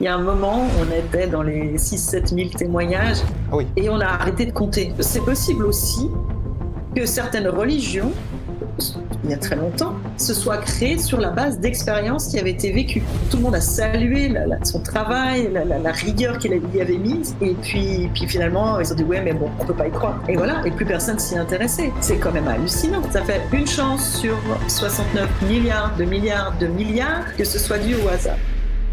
Il y a un moment, on était dans les 6-7 000 témoignages Ah oui. et on a arrêté de compter. C'est possible aussi que certaines religions, il y a très longtemps, se soient créées sur la base d'expériences qui avaient été vécues. Tout le monde a salué son travail, la rigueur qu'il y avait mise, et puis finalement, ils ont dit ouais, mais bon, on peut pas y croire. Et voilà, et plus personne s'y intéressait. C'est quand même hallucinant. Ça fait une chance sur 69 milliards de milliards que ce soit dû au hasard.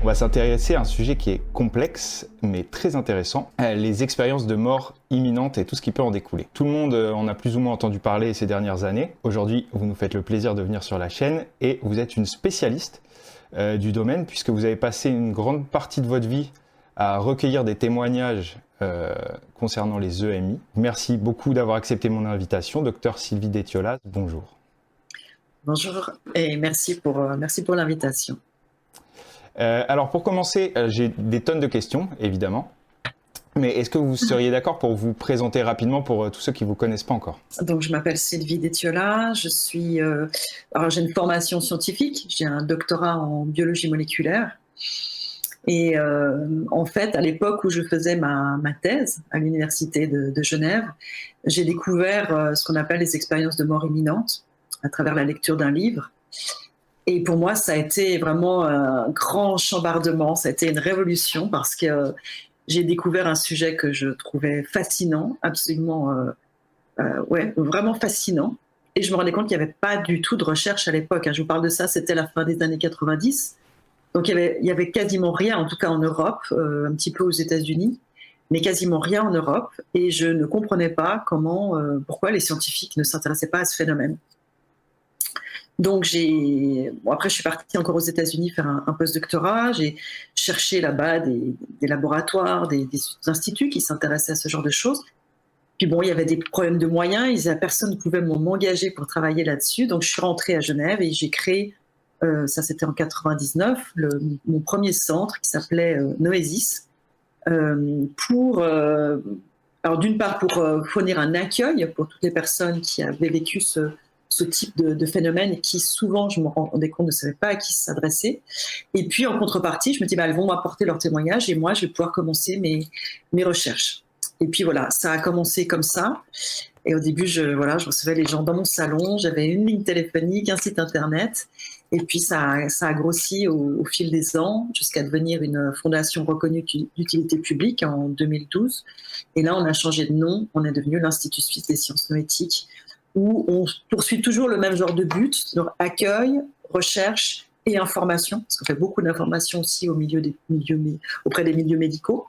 On va s'intéresser à un sujet qui est complexe, mais très intéressant, les expériences de mort imminente et tout ce qui peut en découler. Tout le monde en a plus ou moins entendu parler ces dernières années. Aujourd'hui, vous nous faites le plaisir de venir sur la chaîne et vous êtes une spécialiste du domaine puisque vous avez passé une grande partie de votre vie à recueillir des témoignages concernant les EMI. Merci beaucoup d'avoir accepté mon invitation. Docteur Sylvie Détiolas, bonjour. Bonjour et merci pour l'invitation. Alors pour commencer, j'ai des tonnes de questions, évidemment. Mais est-ce que vous seriez d'accord pour vous présenter rapidement pour tous ceux qui ne vous connaissent pas encore? Donc je m'appelle Sylvie Détiolas, alors j'ai une formation scientifique, j'ai un doctorat en biologie moléculaire. Et en fait, à l'époque où je faisais ma thèse à l'université de Genève, j'ai découvert ce qu'on appelle les expériences de mort imminente à travers la lecture d'un livre. Et pour moi, ça a été vraiment un grand chambardement, ça a été une révolution parce que j'ai découvert un sujet que je trouvais fascinant, absolument, vraiment fascinant. Et je me rendais compte qu'il n'y avait pas du tout de recherche à l'époque. Je vous parle de ça, c'était la fin des années 90. Donc il y avait quasiment rien, en tout cas en Europe, un petit peu aux États-Unis, mais quasiment rien en Europe. Et je ne comprenais pas pourquoi les scientifiques ne s'intéressaient pas à ce phénomène. Donc après je suis partie encore aux États-Unis faire un post-doctorat. J'ai cherché là-bas des laboratoires, des instituts qui s'intéressaient à ce genre de choses. Puis bon, il y avait des problèmes de moyens. Personne ne pouvait m'engager pour travailler là-dessus. Donc je suis rentrée à Genève et j'ai créé, ça c'était en 99, mon premier centre qui s'appelait Noesis, alors d'une part pour fournir un accueil pour toutes les personnes qui avaient vécu ce type de phénomène et qui souvent, je me rendais compte, ne savaient pas à qui s'adresser. Et puis en contrepartie, je me dis, elles vont m'apporter leur témoignage et moi, je vais pouvoir commencer mes recherches. Et puis voilà, ça a commencé comme ça. Et au début, je recevais les gens dans mon salon, j'avais une ligne téléphonique, un site internet. Et puis ça a grossi au fil des ans jusqu'à devenir une fondation reconnue d'utilité publique en 2012. Et là, on a changé de nom, on est devenu l'Institut suisse des sciences noétiques, où on poursuit toujours le même genre de but, donc accueil, recherche et information, parce qu'on fait beaucoup d'informations aussi auprès des milieux médicaux.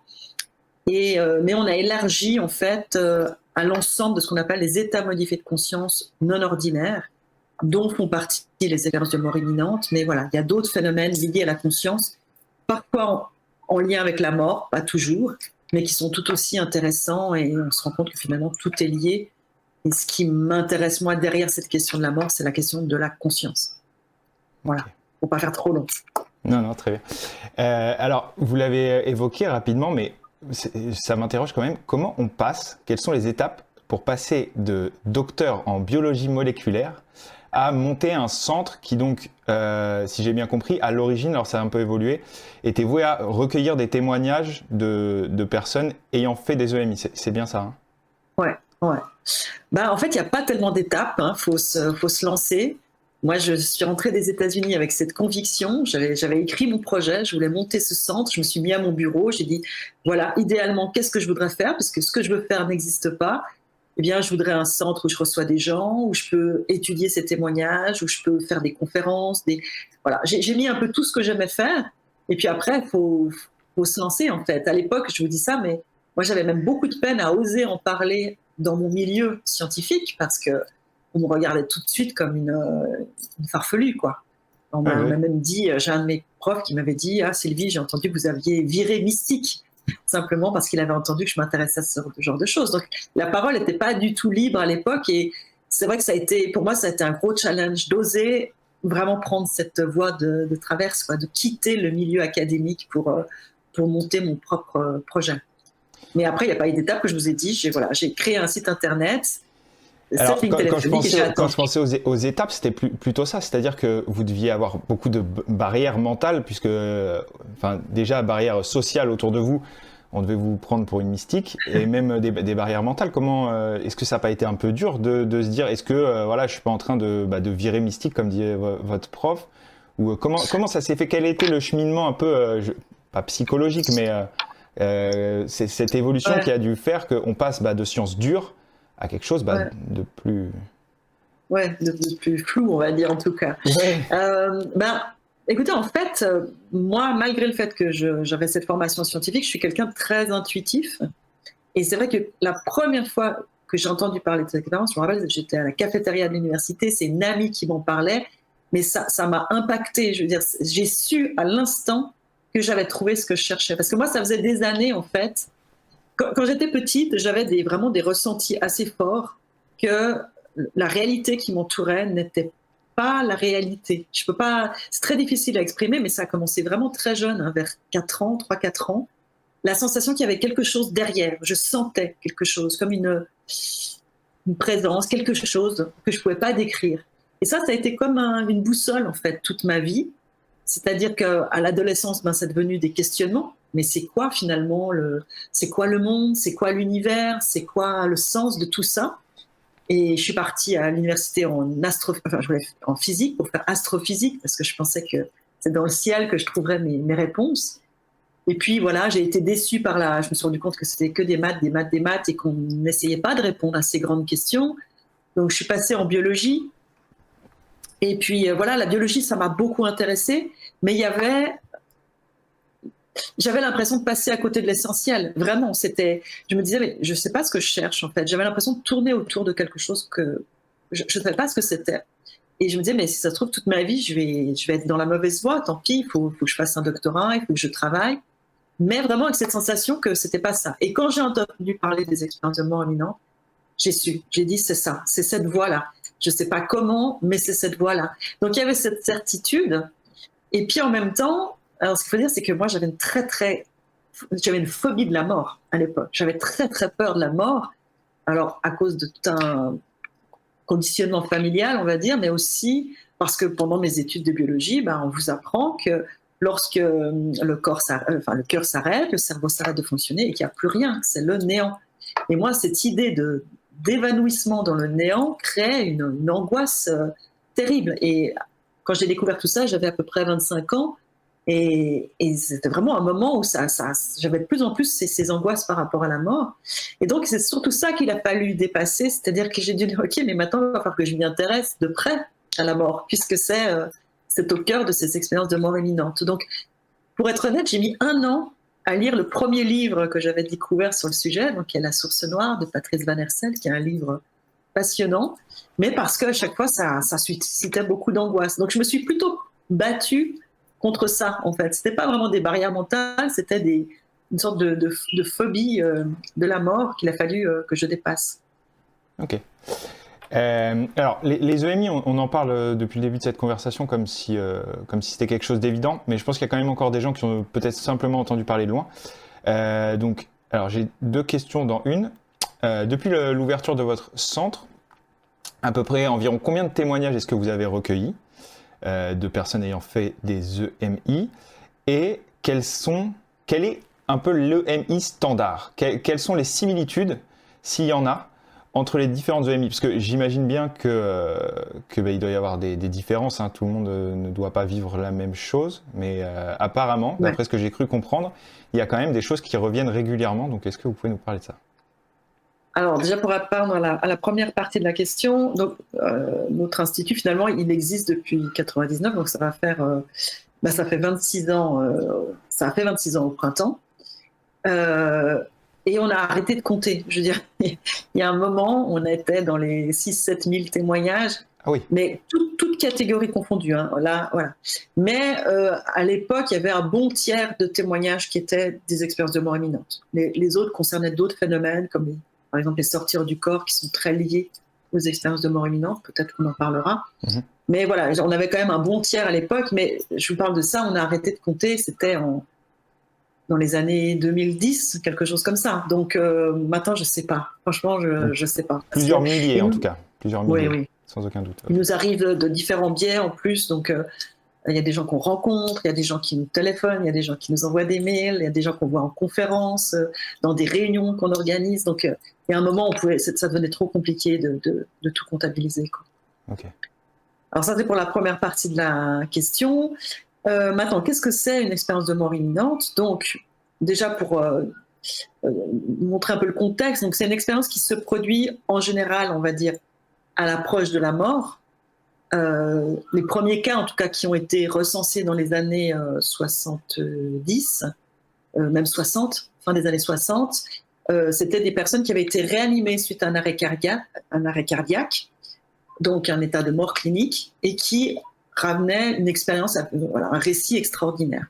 Mais on a élargi en fait à l'ensemble de ce qu'on appelle les états modifiés de conscience non ordinaires, dont font partie les expériences de mort imminente. Mais voilà, il y a d'autres phénomènes liés à la conscience, parfois en lien avec la mort, pas toujours, mais qui sont tout aussi intéressants et on se rend compte que finalement tout est lié. Et ce qui m'intéresse moi derrière cette question de la mort, c'est la question de la conscience. Voilà, okay. Faut pas faire trop long. Non, très bien. Alors, vous l'avez évoqué rapidement, mais ça m'interroge quand même. Comment on passe? Quelles sont les étapes pour passer de docteur en biologie moléculaire à monter un centre qui donc, si j'ai bien compris, à l'origine, alors ça a un peu évolué, était voué à recueillir des témoignages de personnes ayant fait des EMI. C'est bien ça, hein? Ouais. En fait, il n'y a pas tellement d'étapes. Faut se lancer. Moi, je suis rentrée des États-Unis avec cette conviction. J'avais écrit mon projet, je voulais monter ce centre. Je me suis mis à mon bureau. J'ai dit, voilà, idéalement, qu'est-ce que je voudrais faire? Parce que ce que je veux faire n'existe pas. Eh bien, je voudrais un centre où je reçois des gens, où je peux étudier ces témoignages, où je peux faire des conférences. Voilà, j'ai mis un peu tout ce que j'aimais faire. Et puis après, faut se lancer, en fait. À l'époque, je vous dis ça, mais moi, j'avais même beaucoup de peine à oser en parler dans mon milieu scientifique parce que on me regardait tout de suite comme une farfelue, quoi. On m'a même dit, j'ai un de mes profs qui m'avait dit, ah Sylvie, j'ai entendu que vous aviez viré mystique, simplement parce qu'il avait entendu que je m'intéressais à ce genre de choses. Donc la parole n'était pas du tout libre à l'époque et c'est vrai que pour moi, ça a été un gros challenge d'oser vraiment prendre cette voie de traverse, quoi, de quitter le milieu académique pour monter mon propre projet. Mais après, il n'y a pas eu d'étape que je vous ai dit. J'ai créé un site internet Alors, cette ligne quand je téléphonique et j'ai pensais attendu. aux étapes, c'était plutôt ça, c'est-à-dire que vous deviez avoir beaucoup de barrières mentales, puisque, enfin, déjà, barrières sociales autour de vous, on devait vous prendre pour une mystique, et même des barrières mentales. Comment, est-ce que ça n'a pas été un peu dur de se dire, est-ce que, voilà, je suis pas en train de virer mystique, comme disait votre prof, ou comment ça s'est fait? Quel était le cheminement un peu, pas psychologique, mais c'est cette évolution qui Ouais, a dû faire qu'on passe de sciences dures à quelque chose ouais, de plus... ouais, de plus flou, on va dire en tout cas. Ouais. Ben, écoutez, en fait, moi, malgré le fait que j'avais cette formation scientifique, je suis quelqu'un de très intuitif. Et c'est vrai que la première fois que j'ai entendu parler de cette expérience, je me rappelle, j'étais à la cafétéria de l'université, c'est une amie qui m'en parlait, mais ça m'a impacté. Je veux dire, j'ai su à l'instant que j'avais trouvé ce que je cherchais. Parce que moi, ça faisait des années, en fait. Quand j'étais petite, j'avais vraiment des ressentis assez forts que la réalité qui m'entourait n'était pas la réalité. Je peux pas, c'est très difficile à exprimer, mais ça a commencé vraiment très jeune, hein, vers 4 ans, 3-4 ans. La sensation qu'il y avait quelque chose derrière. Je sentais quelque chose, comme une présence, quelque chose que je ne pouvais pas décrire. Et ça a été comme une boussole, en fait, toute ma vie. C'est-à-dire qu'à l'adolescence, ben, c'est devenu des questionnements. Mais c'est quoi finalement c'est quoi le monde? C'est quoi l'univers? C'est quoi le sens de tout ça? Et je suis partie à l'université en physique pour faire astrophysique parce que je pensais que c'est dans le ciel que je trouverais mes réponses. Et puis voilà, j'ai été déçue je me suis rendu compte que c'était que des maths, des maths, des maths et qu'on n'essayait pas de répondre à ces grandes questions. Donc je suis passée en biologie. Et puis voilà, la biologie, ça m'a beaucoup intéressée, mais j'avais l'impression de passer à côté de l'essentiel. Vraiment, je me disais, mais je ne sais pas ce que je cherche en fait. J'avais l'impression de tourner autour de quelque chose que je ne savais pas ce que c'était. Et je me disais, mais si ça se trouve, toute ma vie, je vais être dans la mauvaise voie, tant pis, faut que je fasse un doctorat, il faut que je travaille. Mais vraiment avec cette sensation que c'était pas ça. Et quand j'ai entendu parler des expériences de mort imminente, j'ai su, j'ai dit c'est ça, c'est cette voie-là. Je sais pas comment, mais c'est cette voie-là. Donc il y avait cette certitude. Et puis en même temps, alors ce qu'il faut dire, c'est que moi j'avais une phobie de la mort à l'époque. J'avais très très peur de la mort. Alors à cause de tout un conditionnement familial, on va dire, mais aussi parce que pendant mes études de biologie, ben, on vous apprend que lorsque le cœur s'arrête, le cerveau s'arrête de fonctionner et qu'il n'y a plus rien, c'est le néant. Et moi, cette idée d'évanouissement dans le néant créait une angoisse terrible. Et quand j'ai découvert tout ça, j'avais à peu près 25 ans. Et c'était vraiment un moment où j'avais de plus en plus ces angoisses par rapport à la mort. Et donc, c'est surtout ça qu'il a fallu dépasser. C'est-à-dire que j'ai dû dire, OK, mais maintenant, il va falloir que je m'y intéresse de près à la mort, puisque c'est au cœur de ces expériences de mort imminente. Donc, pour être honnête, j'ai mis 1 an à lire le premier livre que j'avais découvert sur le sujet, donc qui est La Source Noire de Patrice Van Hersel, qui est un livre passionnant, mais parce qu'à chaque fois, ça suscitait beaucoup d'angoisse. Donc, je me suis plutôt battue contre ça, en fait. C'était pas vraiment des barrières mentales, c'était une sorte de phobie de la mort qu'il a fallu que je dépasse. Ok. Alors, les EMI, on en parle depuis le début de cette conversation comme si c'était quelque chose d'évident, mais je pense qu'il y a quand même encore des gens qui ont peut-être simplement entendu parler de loin. Donc, alors j'ai 2 questions dans une. Depuis l'ouverture de votre centre, à peu près environ combien de témoignages est-ce que vous avez recueillis de personnes ayant fait des EMI, et quel est un peu l'EMI standard? Quelles sont les similitudes, s'il y en a, entre les différentes EMI? Parce que j'imagine bien il doit y avoir des différences, hein. Tout le monde ne doit pas vivre la même chose, mais apparemment, d'après ce que j'ai cru comprendre, il y a quand même des choses qui reviennent régulièrement. Donc, est-ce que vous pouvez nous parler de ça? Alors déjà pour répondre à la première partie de la question, donc notre institut finalement il existe depuis 99, donc ça va faire ça fait 26 ans, ça a fait 26 ans au printemps, et on a arrêté de compter. Je veux dire, il y a un moment on était dans les 6-7 000 témoignages, Ah oui. mais toutes catégories confondues. Hein, là, voilà. Mais à l'époque il y avait un bon tiers de témoignages qui étaient des expériences de mort imminente. Les autres concernaient d'autres phénomènes comme par exemple les sorties du corps qui sont très liées aux expériences de mort imminente, peut-être qu'on en parlera. Mm-hmm. Mais voilà, on avait quand même un bon tiers à l'époque, mais je vous parle de ça, on a arrêté de compter, c'était dans les années 2010, quelque chose comme ça. Donc maintenant, je ne sais pas. Franchement, je ne sais pas. Plusieurs milliers en tout cas. Plusieurs milliers, oui. Sans aucun doute. Il nous arrive de différents biais en plus. Donc il y a des gens qu'on rencontre, il y a des gens qui nous téléphonent, il y a des gens qui nous envoient des mails, il y a des gens qu'on voit en conférence, dans des réunions qu'on organise. Donc il y a un moment, ça devenait trop compliqué de tout comptabiliser, quoi. Okay. Alors ça, c'est pour la première partie de la question. Maintenant, qu'est-ce que c'est une expérience de mort imminente? Donc, déjà pour montrer un peu le contexte, donc c'est une expérience qui se produit en général, on va dire, à l'approche de la mort. Les premiers cas, en tout cas, qui ont été recensés dans les années 70, même 60, fin des années 60, c'était des personnes qui avaient été réanimées suite à un arrêt cardiaque, donc un état de mort clinique, et qui ramenait une expérience, voilà, un récit extraordinaire.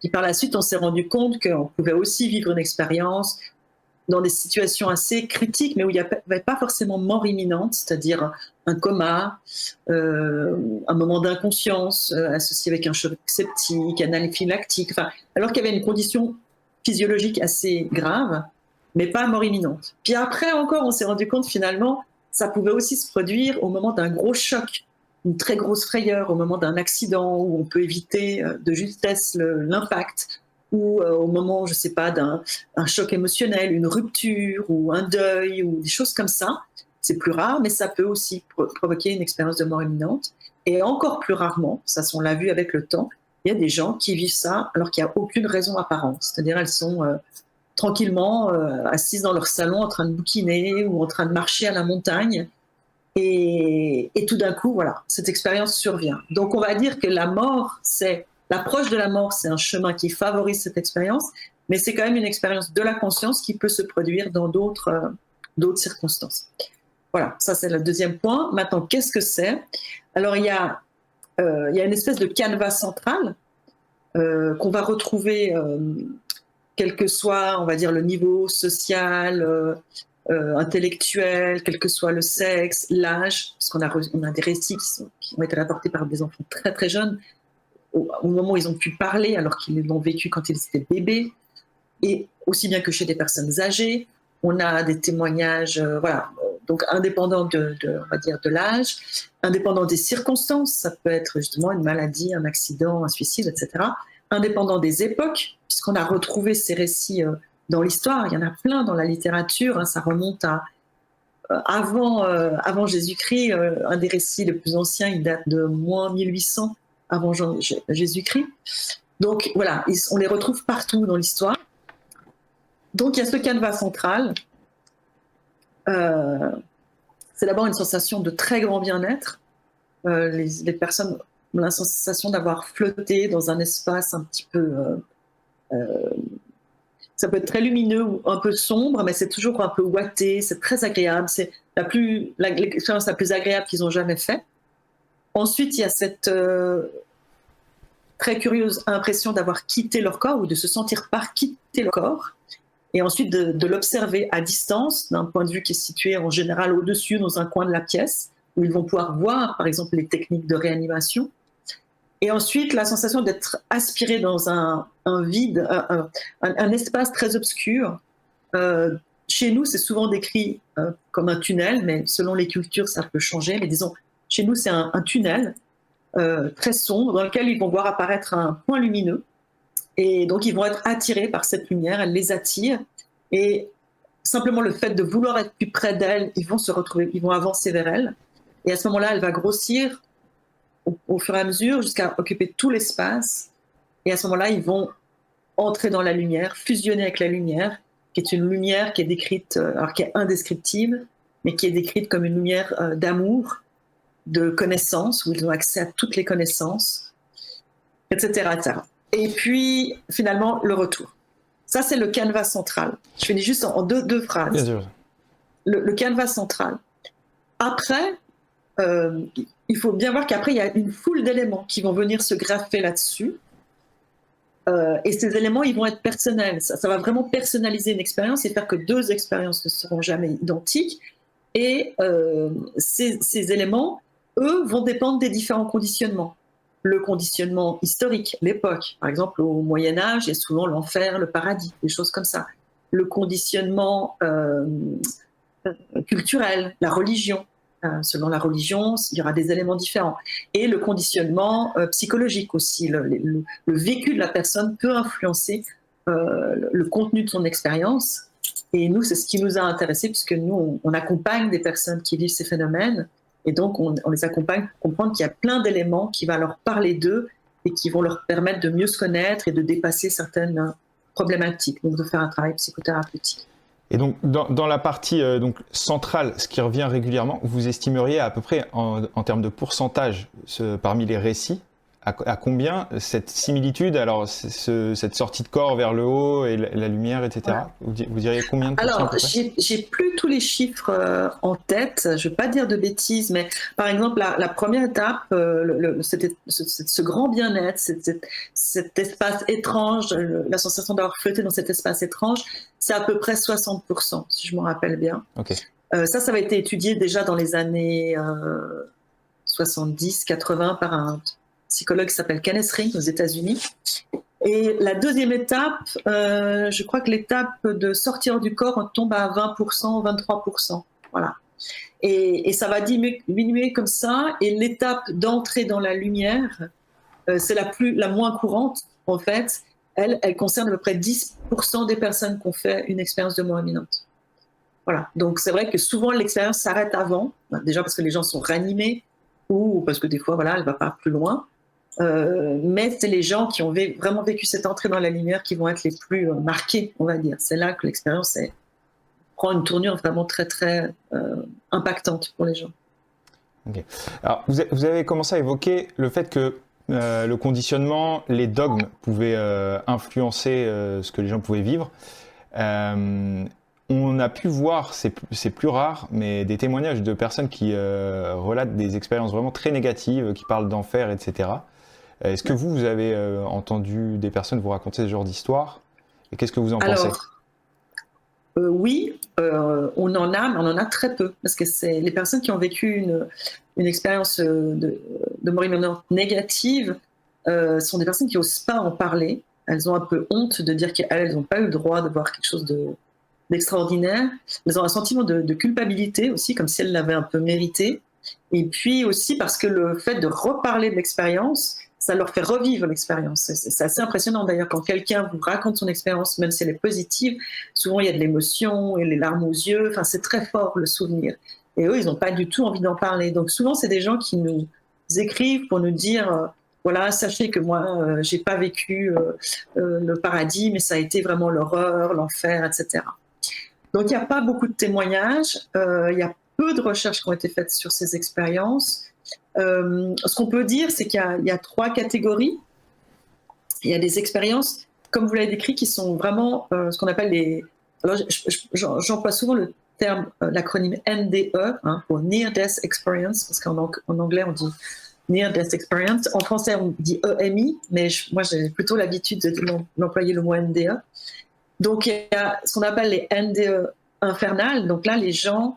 Puis par la suite, on s'est rendu compte qu'on pouvait aussi vivre une expérience dans des situations assez critiques, mais où il n'y avait pas forcément mort imminente, c'est-à-dire un coma, un moment d'inconscience associé avec un choc septique, anaphylactique, enfin, alors qu'il y avait une condition physiologique assez grave, mais pas mort imminente. Puis après encore, on s'est rendu compte finalement, ça pouvait aussi se produire au moment d'un gros choc, une très grosse frayeur, au moment d'un accident où on peut éviter de justesse l'impact, ou au moment, je ne sais pas, d'un choc émotionnel, une rupture ou un deuil ou des choses comme ça. C'est plus rare, mais ça peut aussi provoquer une expérience de mort imminente. Et encore plus rarement, ça on l'a vu avec le temps, il y a des gens qui vivent ça alors qu'il n'y a aucune raison apparente. C'est-à-dire elles sont tranquillement assises dans leur salon en train de bouquiner ou en train de marcher à la montagne. Et tout d'un coup, voilà, cette expérience survient. Donc on va dire que la mort, l'approche de la mort, c'est un chemin qui favorise cette expérience, mais c'est quand même une expérience de la conscience qui peut se produire dans d'autres circonstances. Voilà, ça c'est le deuxième point. Maintenant, qu'est-ce que c'est? Alors il y a une espèce de canevas central qu'on va retrouver, quel que soit, on va dire, le niveau social, intellectuel, quel que soit le sexe, l'âge, parce qu'on a des récits qui ont été rapportés par des enfants très très jeunes, au moment où ils ont pu parler, alors qu'ils l'ont vécu quand ils étaient bébés, et aussi bien que chez des personnes âgées. On a des témoignages, voilà, donc indépendants on va dire, de l'âge, indépendants des circonstances, ça peut être justement une maladie, un accident, un suicide, etc. Indépendant des époques, puisqu'on a retrouvé ces récits dans l'histoire, il y en a plein dans la littérature, hein, ça remonte à avant Jésus-Christ, un des récits les plus anciens, il date de moins 1800 avant Jésus-Christ. Donc voilà, on les retrouve partout dans l'histoire. Donc il y a ce canevas central. C'est d'abord une sensation de très grand bien-être. Les personnes ont la sensation d'avoir flotté dans un espace un petit peu... ça peut être très lumineux ou un peu sombre, mais c'est toujours un peu ouaté, c'est très agréable. C'est l'expérience la plus agréable qu'ils ont jamais faite. Ensuite, il y a cette très curieuse impression d'avoir quitté leur corps ou de se sentir par quitter leur corps. Et ensuite de l'observer à distance, d'un point de vue qui est situé en général au-dessus, dans un coin de la pièce, où ils vont pouvoir voir, par exemple, les techniques de réanimation. Et ensuite, la sensation d'être aspiré dans un vide, un espace très obscur. Chez nous, c'est souvent décrit comme un tunnel, mais selon les cultures, ça peut changer. Mais disons, chez nous, c'est un tunnel très sombre dans lequel ils vont voir apparaître un point lumineux. Et donc, ils vont être attirés par cette lumière, elle les attire. Et simplement le fait de vouloir être plus près d'elle, ils vont avancer vers elle. Et à ce moment-là, elle va grossir au fur et à mesure jusqu'à occuper tout l'espace. Et à ce moment-là, ils vont entrer dans la lumière, fusionner avec la lumière, qui est une lumière qui est décrite, alors qui est indescriptible, mais qui est décrite comme une lumière d'amour, de connaissance, où ils ont accès à toutes les connaissances, etc., etc. Et puis, finalement, le retour. Ça, c'est le canevas central. Je finis juste en deux phrases. Bien sûr. Le canevas central. Après, il faut bien voir qu'après, il y a une foule d'éléments qui vont venir se greffer là-dessus. Et ces éléments, ils vont être personnels. Ça va vraiment personnaliser une expérience et faire que deux expériences ne seront jamais identiques. Et ces éléments, eux, vont dépendre des différents conditionnements. le conditionnement historique, l'époque. Par exemple, au Moyen-Âge, il y a souvent l'enfer, le paradis, des choses comme ça. Le conditionnement culturel, la religion. Selon la religion, il y aura des éléments différents. Et le conditionnement psychologique aussi. Le vécu de la personne peut influencer le contenu de son expérience. Et nous, c'est ce qui nous a intéressés, puisque nous, on accompagne des personnes qui vivent ces phénomènes. Et donc, on les accompagne pour comprendre qu'il y a plein d'éléments qui vont leur parler d'eux et qui vont leur permettre de mieux se connaître et de dépasser certaines problématiques, donc de faire un travail psychothérapeutique. Et donc, dans la partie donc, centrale, ce qui revient régulièrement, vous estimeriez à peu près, en termes de pourcentage, parmi les récits, à combien cette similitude, alors cette sortie de corps vers le haut et la lumière, etc. Ouais. Vous diriez combien de pourcents? Alors, j'ai plus tous les chiffres en tête, je ne vais pas dire de bêtises, mais par exemple, la première étape, ce grand bien-être, cet espace étrange, la sensation d'avoir flotté dans cet espace étrange, c'est à peu près 60%, si je me rappelle bien. Okay. Ça avait été étudié déjà dans les années 70-80 par un psychologue qui s'appelle Kenneth Ring aux États-Unis. Et la deuxième étape, je crois que l'étape de sortir du corps, on tombe à 20%, 23%. Voilà. Et ça va diminuer comme ça. Et l'étape d'entrer dans la lumière, c'est la moins courante, en fait. Elle concerne à peu près 10% des personnes qui ont fait une expérience de mort imminente. Voilà. Donc c'est vrai que souvent l'expérience s'arrête avant, déjà parce que les gens sont ranimés ou parce que des fois, voilà, elle ne va pas plus loin. Mais c'est les gens qui ont vraiment vécu cette entrée dans la lumière qui vont être les plus marqués, on va dire. C'est là que l'expérience prend une tournure vraiment très, très impactante pour les gens. Okay. Alors, vous avez commencé à évoquer le fait que le conditionnement, les dogmes pouvaient influencer ce que les gens pouvaient vivre. On a pu voir, c'est plus rare, mais des témoignages de personnes qui relatent des expériences vraiment très négatives, qui parlent d'enfer, etc. Est-ce que vous avez entendu des personnes vous raconter ce genre d'histoire? Et qu'est-ce que vous en pensez? Oui, on en a, mais on en a très peu. Parce que c'est les personnes qui ont vécu une expérience de mort imminente négative sont des personnes qui n'osent pas en parler. Elles ont un peu honte de dire qu'elles n'ont pas eu le droit de voir quelque chose d'extraordinaire. Elles ont un sentiment de culpabilité aussi, comme si elles l'avaient un peu mérité. Et puis aussi parce que le fait de reparler de l'expérience, ça leur fait revivre l'expérience. C'est assez impressionnant d'ailleurs quand quelqu'un vous raconte son expérience, même si elle est positive, souvent il y a de l'émotion et les larmes aux yeux, enfin c'est très fort le souvenir. Et eux, ils n'ont pas du tout envie d'en parler. Donc souvent c'est des gens qui nous écrivent pour nous dire voilà, sachez que moi j'ai pas vécu le paradis, mais ça a été vraiment l'horreur, l'enfer, etc. Donc il n'y a pas beaucoup de témoignages, il y a peu de recherches qui ont été faites sur ces expériences. Ce qu'on peut dire, c'est qu'il y a 3 catégories. Il y a des expériences, comme vous l'avez décrit, qui sont vraiment ce qu'on appelle les... Alors, j'emploie souvent le terme, l'acronyme NDE, hein, pour Near Death Experience, parce qu'en anglais, on dit Near Death Experience. En français, on dit EMI, mais moi, j'ai plutôt l'habitude d'employer le mot NDE. Donc, il y a ce qu'on appelle les NDE infernales. Donc là, les gens...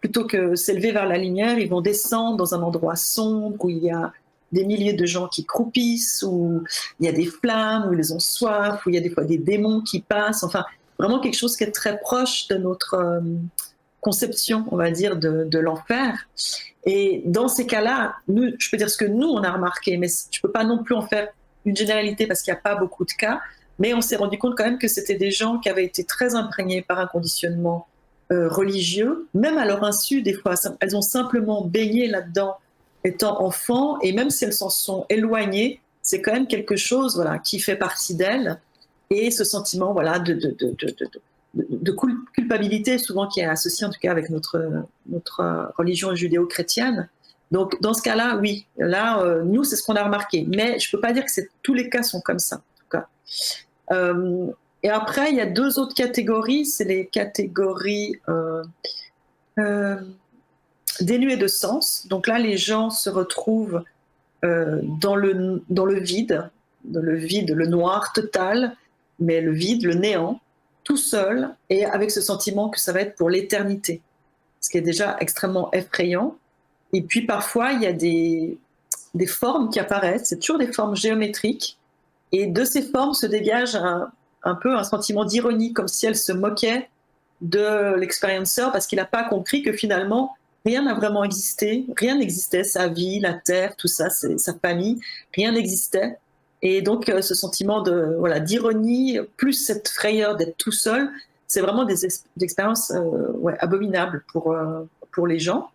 plutôt que s'élever vers la lumière, ils vont descendre dans un endroit sombre où il y a des milliers de gens qui croupissent, où il y a des flammes, où ils ont soif, où il y a des fois des démons qui passent. Enfin, vraiment quelque chose qui est très proche de notre conception, on va dire, de l'enfer. Et dans ces cas-là, je peux dire ce que nous, on a remarqué, mais je ne peux pas non plus en faire une généralité parce qu'il n'y a pas beaucoup de cas, mais on s'est rendu compte quand même que c'était des gens qui avaient été très imprégnés par un conditionnement religieux, même à leur insu, des fois, elles ont simplement baigné là-dedans étant enfants, et même si elles s'en sont éloignées, c'est quand même quelque chose, voilà, qui fait partie d'elles, et ce sentiment, voilà, de culpabilité, souvent qui est associé en tout cas avec notre religion judéo-chrétienne. Donc dans ce cas-là, oui, là, nous, c'est ce qu'on a remarqué, mais je peux pas dire que tous les cas sont comme ça, en tout cas. Et après, il y a 2 autres catégories, c'est les catégories dénuées de sens. Donc là, les gens se retrouvent dans le vide, le noir total, mais le vide, le néant, tout seul, et avec ce sentiment que ça va être pour l'éternité, ce qui est déjà extrêmement effrayant. Et puis parfois, il y a des formes qui apparaissent, c'est toujours des formes géométriques, et de ces formes se dégage un peu un sentiment d'ironie, comme si elle se moquait de l'expérienceur parce qu'il n'a pas compris que finalement rien n'a vraiment existé, rien n'existait, sa vie, la terre, tout ça, sa famille, rien n'existait. Et donc ce sentiment d'ironie, plus cette frayeur d'être tout seul, c'est vraiment des expériences abominables pour les gens.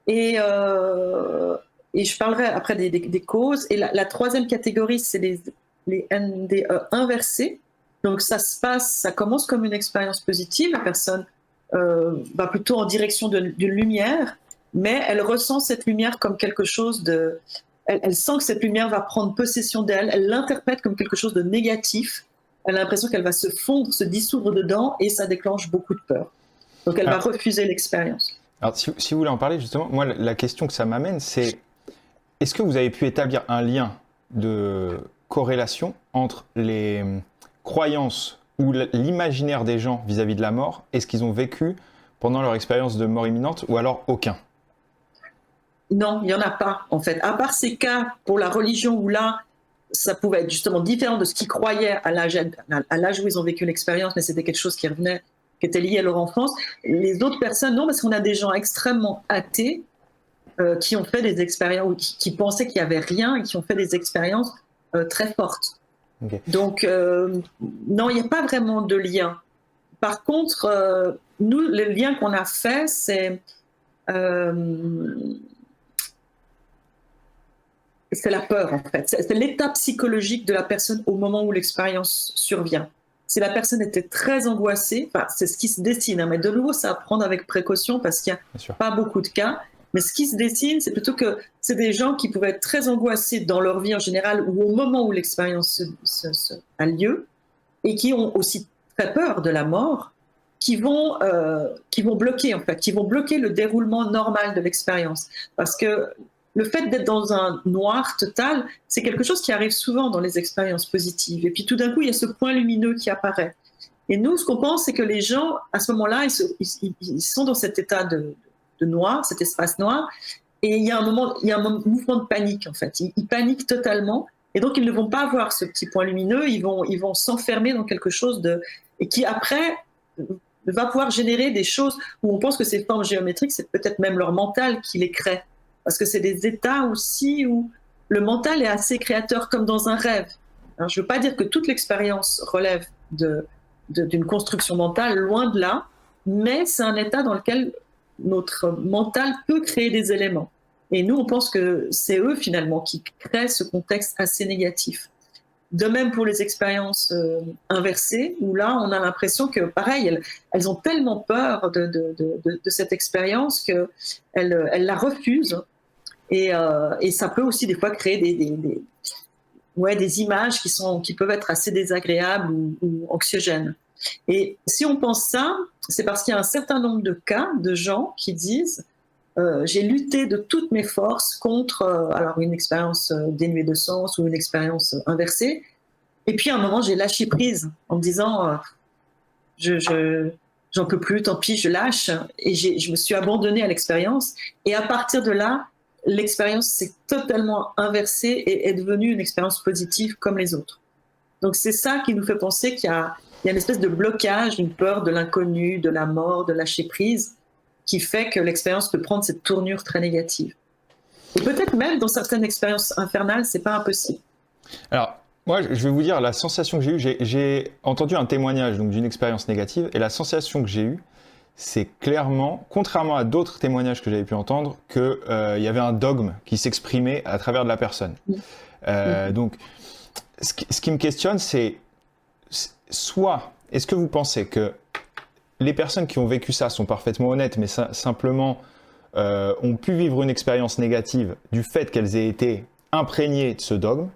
Et je parlerai après des causes. Et la troisième catégorie, c'est les NDE inversés. Donc ça commence comme une expérience positive. La personne va plutôt en direction d'une lumière, mais elle ressent cette lumière comme quelque chose de... Elle sent que cette lumière va prendre possession d'elle, elle l'interprète comme quelque chose de négatif. Elle a l'impression qu'elle va se fondre, se dissoudre dedans, et ça déclenche beaucoup de peur. Donc elle va refuser l'expérience. Alors si vous voulez en parler justement, moi la question que ça m'amène, c'est est-ce que vous avez pu établir un lien de corrélation entre les croyances ou l'imaginaire des gens vis-à-vis de la mort et ce qu'ils ont vécu pendant leur expérience de mort imminente, ou alors aucun? Non, il n'y en a pas, en fait. À part ces cas pour la religion où là, ça pouvait être justement différent de ce qu'ils croyaient à l'âge où ils ont vécu l'expérience, mais c'était quelque chose qui revenait, qui était lié à leur enfance. Les autres personnes, non, parce qu'on a des gens extrêmement athées qui ont fait des expériences, ou qui pensaient qu'il n'y avait rien et qui ont fait des expériences très fortes. Okay. Donc, non, il n'y a pas vraiment de lien. Par contre, nous, le lien qu'on a fait, c'est la peur, en fait. C'est l'état psychologique de la personne au moment où l'expérience survient. Si la personne était très angoissée, c'est ce qui se dessine, hein, mais de nouveau, ça à prendre avec précaution parce qu'il n'y a pas beaucoup de cas. Mais ce qui se dessine, c'est plutôt que c'est des gens qui pouvaient être très angoissés dans leur vie en général ou au moment où l'expérience a lieu, et qui ont aussi très peur de la mort, qui vont bloquer, en fait, qui vont bloquer le déroulement normal de l'expérience. Parce que le fait d'être dans un noir total, c'est quelque chose qui arrive souvent dans les expériences positives. Et puis tout d'un coup, il y a ce point lumineux qui apparaît. Et nous, ce qu'on pense, c'est que les gens, à ce moment-là, ils sont dans cet état de noir, cet espace noir, et il y a un mouvement de panique, en fait. Ils paniquent totalement, et donc ils ne vont pas voir ce petit point lumineux, ils vont s'enfermer dans quelque chose et qui, après, va pouvoir générer des choses où on pense que ces formes géométriques, c'est peut-être même leur mental qui les crée. Parce que c'est des états aussi où le mental est assez créateur, comme dans un rêve. Alors, je ne veux pas dire que toute l'expérience relève d'une construction mentale, loin de là, mais c'est un état dans lequel notre mental peut créer des éléments. Et nous, on pense que c'est eux, finalement, qui créent ce contexte assez négatif. De même pour les expériences inversées, où là, on a l'impression que, pareil, elles ont tellement peur de cette expérience qu'elles la refusent. Et ça peut aussi des fois créer des images qui peuvent être assez désagréables ou anxiogènes. Et si on pense ça, c'est parce qu'il y a un certain nombre de cas de gens qui disent j'ai lutté de toutes mes forces contre alors une expérience dénuée de sens ou une expérience inversée, et puis à un moment j'ai lâché prise en me disant j'en peux plus, tant pis, je lâche, et je me suis abandonnée à l'expérience, et à partir de là l'expérience s'est totalement inversée et est devenue une expérience positive comme les autres. Donc c'est ça qui nous fait penser qu'il y a une espèce de blocage, une peur de l'inconnu, de la mort, de lâcher prise, qui fait que l'expérience peut prendre cette tournure très négative. Et peut-être même dans certaines expériences infernales, c'est pas impossible. Alors, moi, je vais vous dire la sensation que j'ai eue. J'ai entendu un témoignage d'une expérience négative, et la sensation que j'ai eue, c'est clairement, contrairement à d'autres témoignages que j'avais pu entendre, qu'il y avait un dogme qui s'exprimait à travers de la personne. Donc, ce qui me questionne, c'est soit, est-ce que vous pensez que les personnes qui ont vécu ça sont parfaitement honnêtes, mais simplement ont pu vivre une expérience négative du fait qu'elles aient été imprégnées de ce dogme?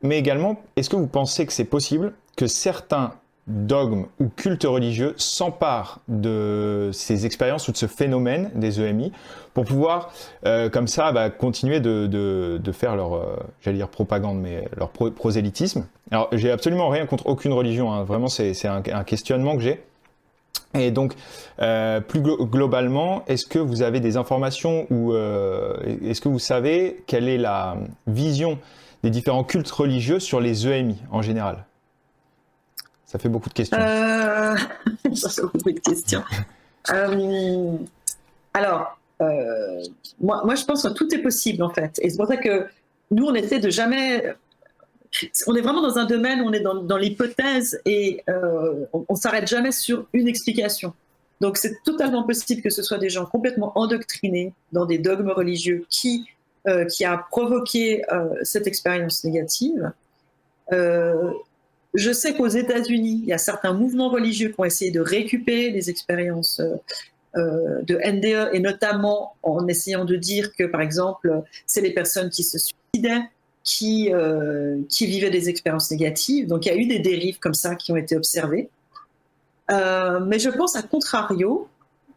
Mais également, est-ce que vous pensez que c'est possible que certains dogmes ou cultes religieux s'emparent de ces expériences ou de ce phénomène des EMI pour pouvoir, comme ça, continuer de faire leur, j'allais dire propagande, mais leur prosélytisme? Alors, j'ai absolument rien contre aucune religion, hein. Vraiment, c'est un questionnement que j'ai. Et donc, plus globalement, est-ce que vous avez des informations ou est-ce que vous savez quelle est la vision des différents cultes religieux sur les EMI en général? Ça fait beaucoup de questions. Ça fait beaucoup de questions. Alors, moi, je pense que tout est possible, en fait. Et c'est pour ça que nous, on essaie de jamais... On est vraiment dans un domaine où on est dans l'hypothèse et on ne s'arrête jamais sur une explication. Donc, c'est totalement possible que ce soit des gens complètement endoctrinés dans des dogmes religieux qui a provoqué cette expérience négative. Je sais qu'aux États-Unis, il y a certains mouvements religieux qui ont essayé de récupérer les expériences de NDE, et notamment en essayant de dire que, par exemple, c'est les personnes qui se suicidaient, qui vivaient des expériences négatives. Donc, il y a eu des dérives comme ça qui ont été observées. Mais je pense, à contrario,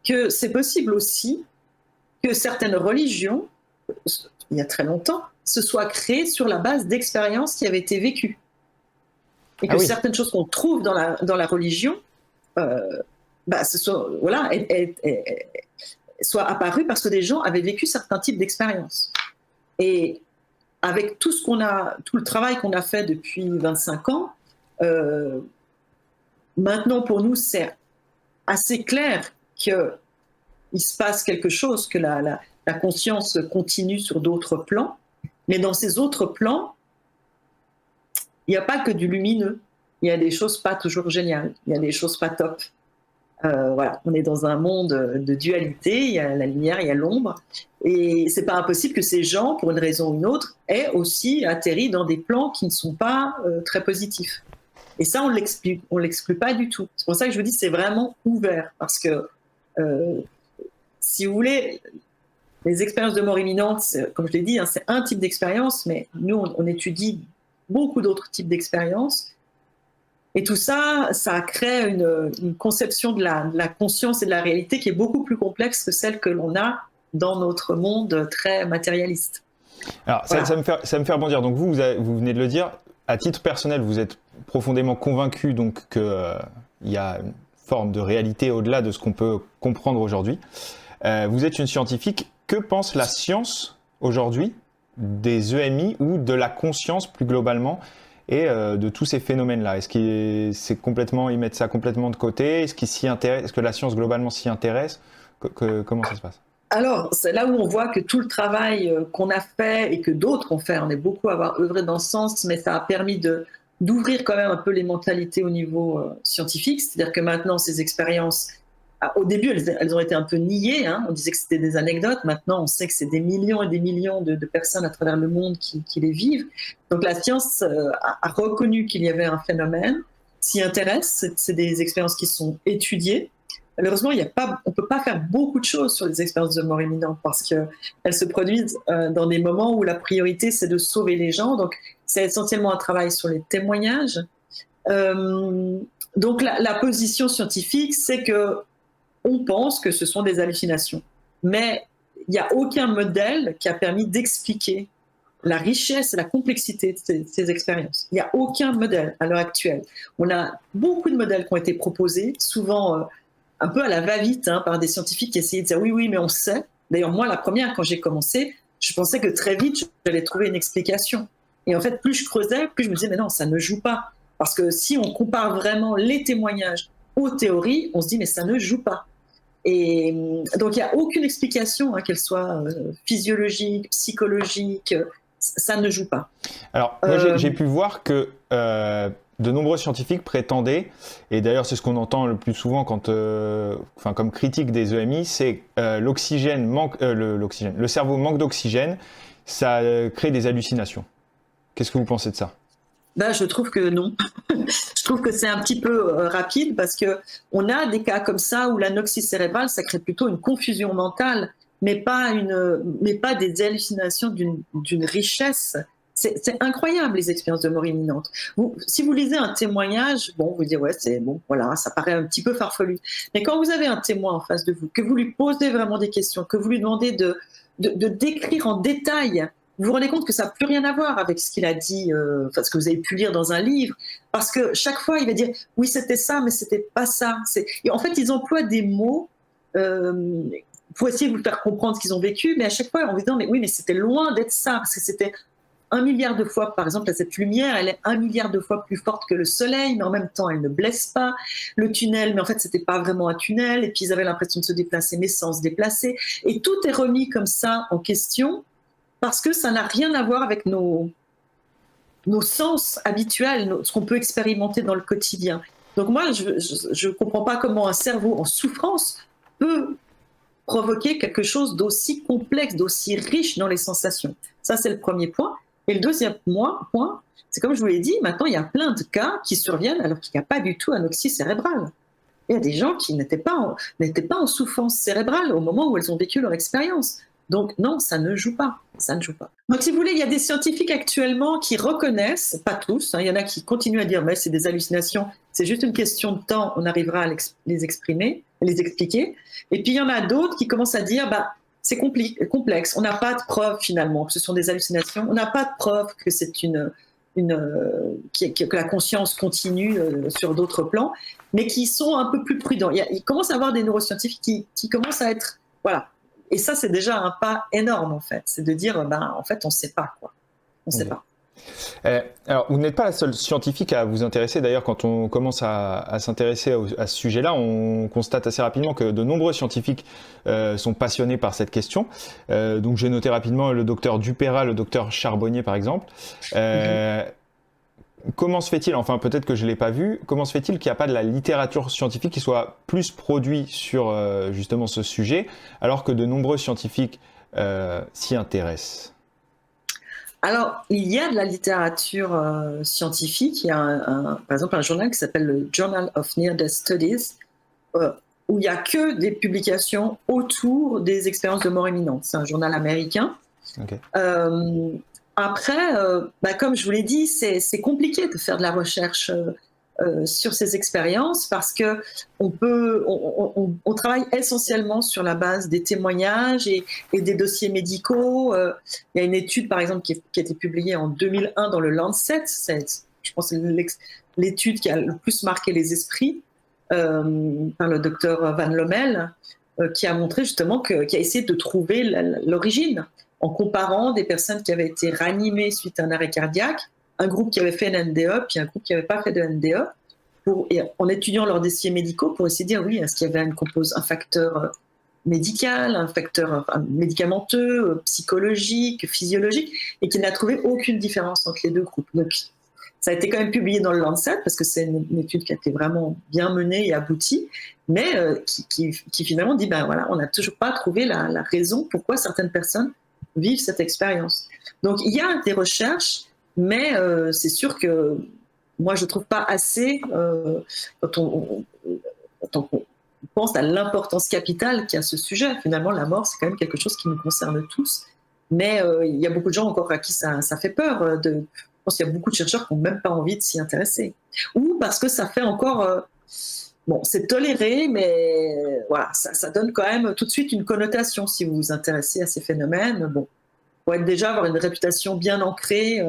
que c'est possible aussi que certaines religions, il y a très longtemps, se soient créées sur la base d'expériences qui avaient été vécues. Et que certaines choses qu'on trouve dans la religion soient apparues parce que des gens avaient vécu certains types d'expériences. Et avec tout le travail qu'on a fait depuis 25 ans, maintenant pour nous c'est assez clair qu'il se passe quelque chose, que la conscience continue sur d'autres plans, mais dans ces autres plans, il n'y a pas que du lumineux. Il y a des choses pas toujours géniales. Il y a des choses pas top. Voilà, on est dans un monde de dualité. Il y a la lumière, il y a l'ombre. Et c'est pas impossible que ces gens, pour une raison ou une autre, aient aussi atterri dans des plans qui ne sont pas très positifs. Et ça, on l'exclut pas du tout. C'est pour ça que je vous dis, c'est vraiment ouvert. Parce que, si vous voulez, les expériences de mort imminente, comme je l'ai dit, c'est un type d'expérience, mais nous, on étudie beaucoup d'autres types d'expériences. Et tout ça, ça crée une conception de la conscience et de la réalité qui est beaucoup plus complexe que celle que l'on a dans notre monde très matérialiste. Alors, voilà. ça me fait rebondir. Donc, vous venez de le dire, à titre personnel, vous êtes profondément convaincu donc qu'il y a une forme de réalité au-delà de ce qu'on peut comprendre aujourd'hui. Vous êtes une scientifique. Que pense la science aujourd'hui des EMI ou de la conscience plus globalement et de tous ces phénomènes-là? Est-ce qu'ils mettent ça complètement de côté? Est-ce qu'ils s'y intéressent? Est-ce que la science globalement s'y intéresse? Comment ça se passe? Alors, c'est là où on voit que tout le travail qu'on a fait et que d'autres ont fait, on est beaucoup à avoir œuvré dans ce sens, mais ça a permis d'ouvrir quand même un peu les mentalités au niveau scientifique. C'est-à-dire que maintenant, ces expériences, au début, elles ont été un peu niées. Hein. On disait que c'était des anecdotes. Maintenant, on sait que c'est des millions et des millions de personnes à travers le monde qui les vivent. Donc, la science a reconnu qu'il y avait un phénomène, s'y intéresse. C'est des expériences qui sont étudiées. Malheureusement, on ne peut pas faire beaucoup de choses sur les expériences de mort imminente parce qu'elles se produisent dans des moments où la priorité, c'est de sauver les gens. Donc, c'est essentiellement un travail sur les témoignages. Donc, la position scientifique, c'est qu'on pense que ce sont des hallucinations. Mais il n'y a aucun modèle qui a permis d'expliquer la richesse et la complexité de ces expériences. Il n'y a aucun modèle à l'heure actuelle. On a beaucoup de modèles qui ont été proposés, souvent un peu à la va-vite, hein, par des scientifiques qui essayaient de dire oui, mais on sait. D'ailleurs, moi, la première, quand j'ai commencé, je pensais que très vite, j'allais trouver une explication. Et en fait, plus je creusais, plus je me disais, mais non, ça ne joue pas. Parce que si on compare vraiment les témoignages aux théories, on se dit, mais ça ne joue pas. Et donc, il n'y a aucune explication, hein, qu'elle soit physiologique, psychologique, ça ne joue pas. Alors, moi, j'ai pu voir que de nombreux scientifiques prétendaient, et d'ailleurs c'est ce qu'on entend le plus souvent comme critique des EMI, c'est l'oxygène manque, le cerveau manque d'oxygène, ça crée des hallucinations. Qu'est-ce que vous pensez de ça? Ben, je trouve que non. Je trouve que c'est un petit peu rapide parce qu'on a des cas comme ça où l'anoxie cérébrale, ça crée plutôt une confusion mentale, mais pas des hallucinations d'une richesse. C'est incroyable, les expériences de mort imminente. Si vous lisez un témoignage, bon, vous dites, ouais, c'est bon, voilà, ça paraît un petit peu farfelu. Mais quand vous avez un témoin en face de vous, que vous lui posez vraiment des questions, que vous lui demandez de décrire en détail vous vous rendez compte que ça n'a plus rien à voir avec ce qu'il a dit, enfin, ce que vous avez pu lire dans un livre, parce que chaque fois, il va dire « oui, c'était ça, mais c'était pas ça ». Et en fait, ils emploient des mots pour essayer de vous faire comprendre ce qu'ils ont vécu, mais à chaque fois, en vous disant « mais oui, mais c'était loin d'être ça », parce que c'était 1 milliard de fois, par exemple, cette lumière, elle est 1 milliard de fois plus forte que le soleil, mais en même temps, elle ne blesse pas. Le tunnel, mais en fait, c'était pas vraiment un tunnel, et puis ils avaient l'impression de se déplacer, mais sans se déplacer. Et tout est remis comme ça en question, parce que ça n'a rien à voir avec nos sens habituels, ce qu'on peut expérimenter dans le quotidien. Donc moi, je ne comprends pas comment un cerveau en souffrance peut provoquer quelque chose d'aussi complexe, d'aussi riche dans les sensations. Ça, c'est le premier point. Et le deuxième point, c'est comme je vous l'ai dit, maintenant, il y a plein de cas qui surviennent alors qu'il n'y a pas du tout anoxie cérébrale. Il y a des gens qui n'étaient pas en souffrance cérébrale au moment où elles ont vécu leur expérience. Donc non, ça ne joue pas. Ça ne joue pas. Donc si vous voulez, il y a des scientifiques actuellement qui reconnaissent, pas tous, il y en a qui continuent à dire mais c'est des hallucinations, c'est juste une question de temps, on arrivera à les exprimer, les expliquer. Et puis il y en a d'autres qui commencent à dire c'est complexe, on n'a pas de preuve finalement que ce sont des hallucinations, on n'a pas de preuve que c'est que la conscience continue sur d'autres plans, mais qui sont un peu plus prudents. Il commence à y avoir des neuroscientifiques qui commencent à être, voilà. Et ça, c'est déjà un pas énorme, en fait. C'est de dire, en fait, on ne sait pas, quoi. On ne sait pas. Alors, vous n'êtes pas la seule scientifique à vous intéresser. D'ailleurs, quand on commence à s'intéresser à ce sujet-là, on constate assez rapidement que de nombreux scientifiques sont passionnés par cette question. Donc, j'ai noté rapidement le docteur Dupéra, le docteur Charbonnier, par exemple. Comment se fait-il, enfin peut-être que je ne l'ai pas vu, comment se fait-il qu'il n'y a pas de la littérature scientifique qui soit plus produite sur justement ce sujet, alors que de nombreux scientifiques s'y intéressent? Alors, il y a de la littérature scientifique. Il y a par exemple un journal qui s'appelle le Journal of Near-Death Studies, où il n'y a que des publications autour des expériences de mort imminente. C'est un journal américain. Okay. Après, comme je vous l'ai dit, c'est compliqué de faire de la recherche sur ces expériences parce que on travaille essentiellement sur la base des témoignages et des dossiers médicaux. Il y a une étude, par exemple, qui a été publiée en 2001 dans le Lancet. Je pense que c'est l'étude qui a le plus marqué les esprits par le docteur Van Lommel, qui a montré justement qui a essayé de trouver l'origine, en comparant des personnes qui avaient été ranimées suite à un arrêt cardiaque, un groupe qui avait fait une NDE, puis un groupe qui n'avait pas fait de NDE, en étudiant leurs dossiers médicaux pour essayer de dire, oui, est-ce qu'il y avait un facteur médical, un facteur médicamenteux, psychologique, physiologique, et qu'il n'a trouvé aucune différence entre les deux groupes. Donc, ça a été quand même publié dans le Lancet, parce que c'est une étude qui a été vraiment bien menée et aboutie, mais qui finalement dit, voilà, on n'a toujours pas trouvé la raison pourquoi certaines personnes vivent cette expérience. Donc, il y a des recherches, mais c'est sûr que moi, je ne trouve pas assez, quand on pense à l'importance capitale qu'il y a ce sujet. Finalement, la mort, c'est quand même quelque chose qui nous concerne tous, mais il y a beaucoup de gens encore à qui ça fait peur. Je pense qu'il y a beaucoup de chercheurs qui n'ont même pas envie de s'y intéresser. Ou parce que ça fait encore... Bon, c'est toléré, mais voilà, ça donne quand même tout de suite une connotation si vous vous intéressez à ces phénomènes. Bon, il faut déjà avoir une réputation bien ancrée.